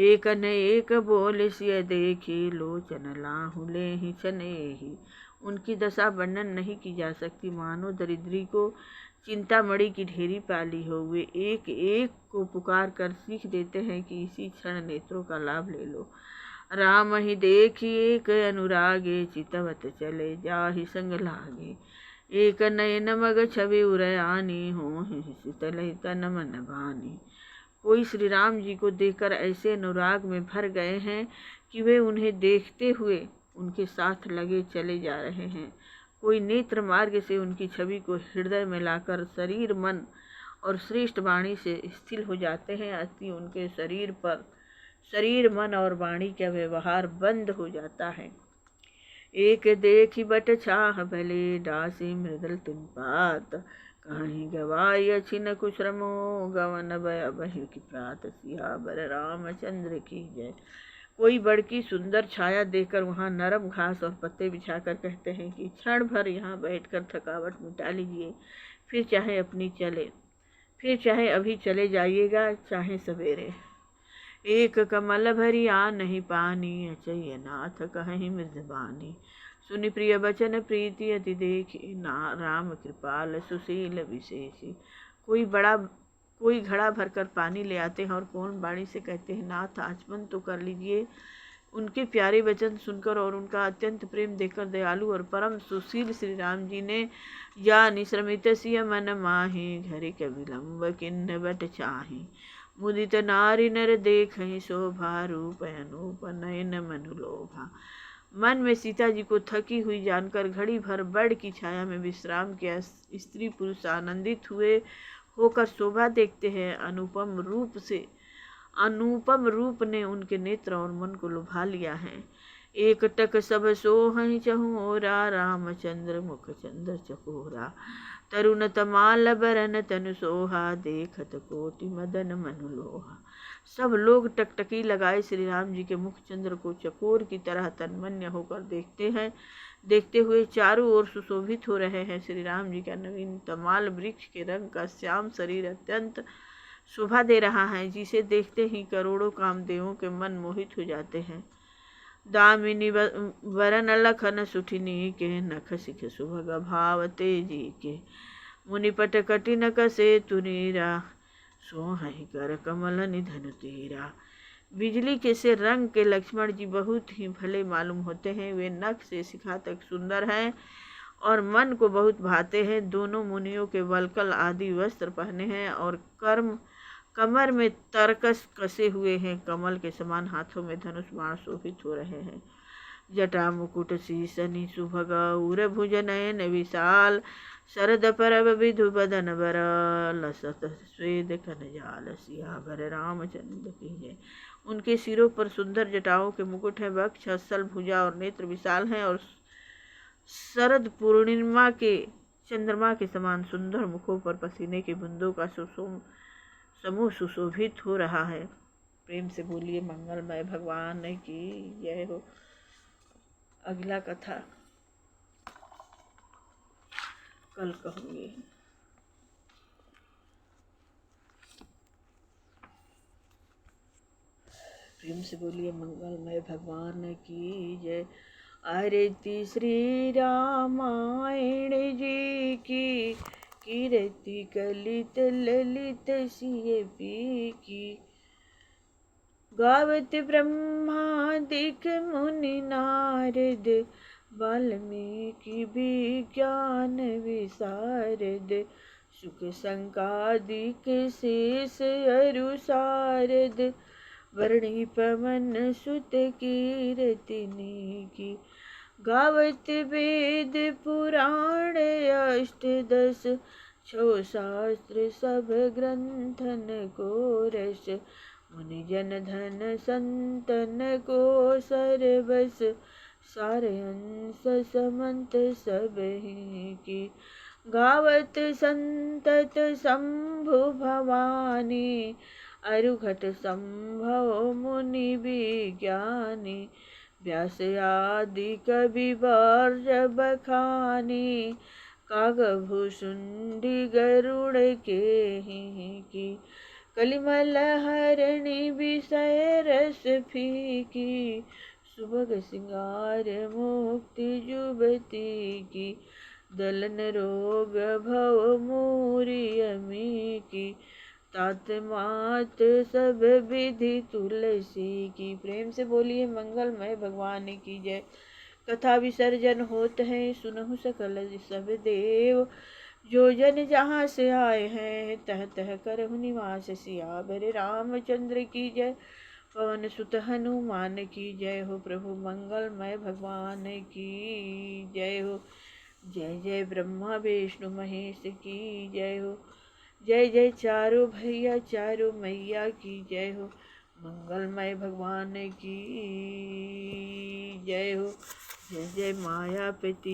एक न एक बोल सिय देखी, लोचन लाहु लेहि छनेहि। उनकी दशा वर्णन नहीं की जा सकती, मानो दरिद्री को चिंतामणि की ढेरी पाली हो। वे एक एक को पुकार कर सीख देते हैं कि इसी क्षण नेत्रों का लाभ ले लो। राम ही देखी एक अनुरागे, चितवत चले जाहि संग लागे। एक नयन मग छवि उरयानी, होहि शीतल तन मन भानी। कोई श्री राम जी को देखकर ऐसे अनुराग में भर गए हैं कि वे उन्हें देखते हुए उनके साथ लगे चले जा रहे हैं। कोई नेत्र मार्ग से उनकी छवि को हृदय में लाकर शरीर मन और श्रेष्ठ वाणी से स्थिर हो जाते हैं। अति उनके शरीर मन और वाणी का व्यवहार बंद हो जाता है। एक देखी बट छाह भले, डासी मृदल तिन पात। कहीं गवाई छिन कुश्रमो, गवन भय बहि की प्रात। सियावर रामचंद्र की जय। कोई बड़की सुंदर छाया देखकर वहाँ नरम घास और पत्ते बिछाकर कहते हैं कि क्षण भर यहाँ बैठकर थकावट मिटा लीजिए, फिर चाहे अभी चले जाइएगा, चाहे सवेरे। एक कमल भरी आ नहीं पानी, अचय नाथ कहीं मृदबानी। सुनि प्रिय बचन प्रीति अति देखी, ना राम कृपाल सुशील विशेषी। कोई घड़ा भरकर पानी ले आते हैं और कौन बाणी से कहते हैं, नाथ आचमन तो कर लीजिए। उनके प्यारे वचन सुनकर और उनका अत्यंत प्रेम देखकर दयालु और परम सुशील श्री राम जी ने या निश्रमित सिय मन माही, घरि के विलम्ब किन्न बट चाही। मुदित नारी नर देखहि शोभा, रूप अनूप नयन मनु लोभा। मन में सीता जी को थकी हुई जानकर घड़ी भर बड़ की छाया में विश्राम किया स्त्री पुरुष आनंदित होकर शोभा देखते हैं। अनुपम रूप ने उनके नेत्र और मन को लुभा लिया है। एक टक सब सोहं चहोरा, रामचंद्र मुख चंद्र चकोरा। तरुण तमाल बरन तनु सोहा, देखत कोटि मदन मनु लोहा। सब लोग टकटकी लगाए श्री राम जी के मुख चंद्र को चकोर की तरह तन्मन्य होकर देखते हैं। देखते हुए चारों ओर सुशोभित हो रहे हैं। श्री राम जी का नवीन तमाल वृक्ष के रंग का श्याम शरीर अत्यंत शोभा दे रहा है, जिसे देखते ही करोड़ों कामदेवों के मन मोहित हो जाते हैं। दामिनी वरन लखन सुठिनी के, नख सिख सुभग भाव तेजी के। मुनिपट कटिन कसे तुनीरा, सोहहि कर कमल निधन तेरा। बिजली के से रंग के लक्ष्मण जी बहुत ही भले मालूम होते हैं। वे नख से शिखा तक सुंदर हैं और मन को बहुत भाते हैं। दोनों मुनियों के वलकल आदि वस्त्र पहने हैं और कमर में तरकस कसे हुए हैं। कमल के समान हाथों में धनुष बाण शोभित हो रहे हैं। जटा मुकुट शीसनि सुभग, उर भुज नयन विशाल। शरद परब विधु बदन बर, लसत स्वेद कनजाल। सियावर रामचंद्र की जय। उनके सिरों पर सुंदर जटाओं के मुकुट है। वक्ष स्थल भुजा और नेत्र विशाल हैं और शरद पूर्णिमा के चंद्रमा के समान सुंदर मुखों पर पसीने की बूंदों का समूह सुशोभित हो रहा है। प्रेम से बोलिए मंगलमय भगवान की जय हो। अगला कथा कल कहूँगी। प्रेम से बोलिए मंगलमय भगवान की जय। आरती श्री रामायण जी की, कीर्ति कलित ललित सिय पी की। गावत ब्रह्मादिक मुनि नारद, वाल्मीकि विज्ञान विशारद। सुख संकादिक शेष अरु शारद, वर्णि पवन सुत कीरतिनी की। गावत वेद पुराण अष्टदश, छो शास्त्र सब ग्रंथन को रस। मुनि जन धन संतन को सरबस, सार अंश समंत सब ही की। गावत संतत शंभु भवानी, अरुघट संभव मुनि विज्ञानी। व्यास आदि कवि वर्ज बखानी, कागभूषुंडी गरुड़ के ही की। कलिमल हरणी विषय रस फीकी, सुभग सिंगार मुक्ति जुबती की। दलन रोग भव मूरी अमी की, तात मात सब विधि तुलसी की। प्रेम से बोलिए मंगलमय भगवान की जय। कथा विसर्जन होत है, सुनहु सकल सब देव। जो जन जहाँ से आए हैं, तह तह करहु निवास। सियावर रामचंद्र की जय। पवन सुत हनुमान की जय हो। प्रभु मंगलमय भगवान की जय हो। जय जय ब्रह्मा विष्णु महेश की जय हो। जय जय चारों भैया चारों मैया की जय हो। मंगलमय भगवान की जय हो। जय जय मायापति।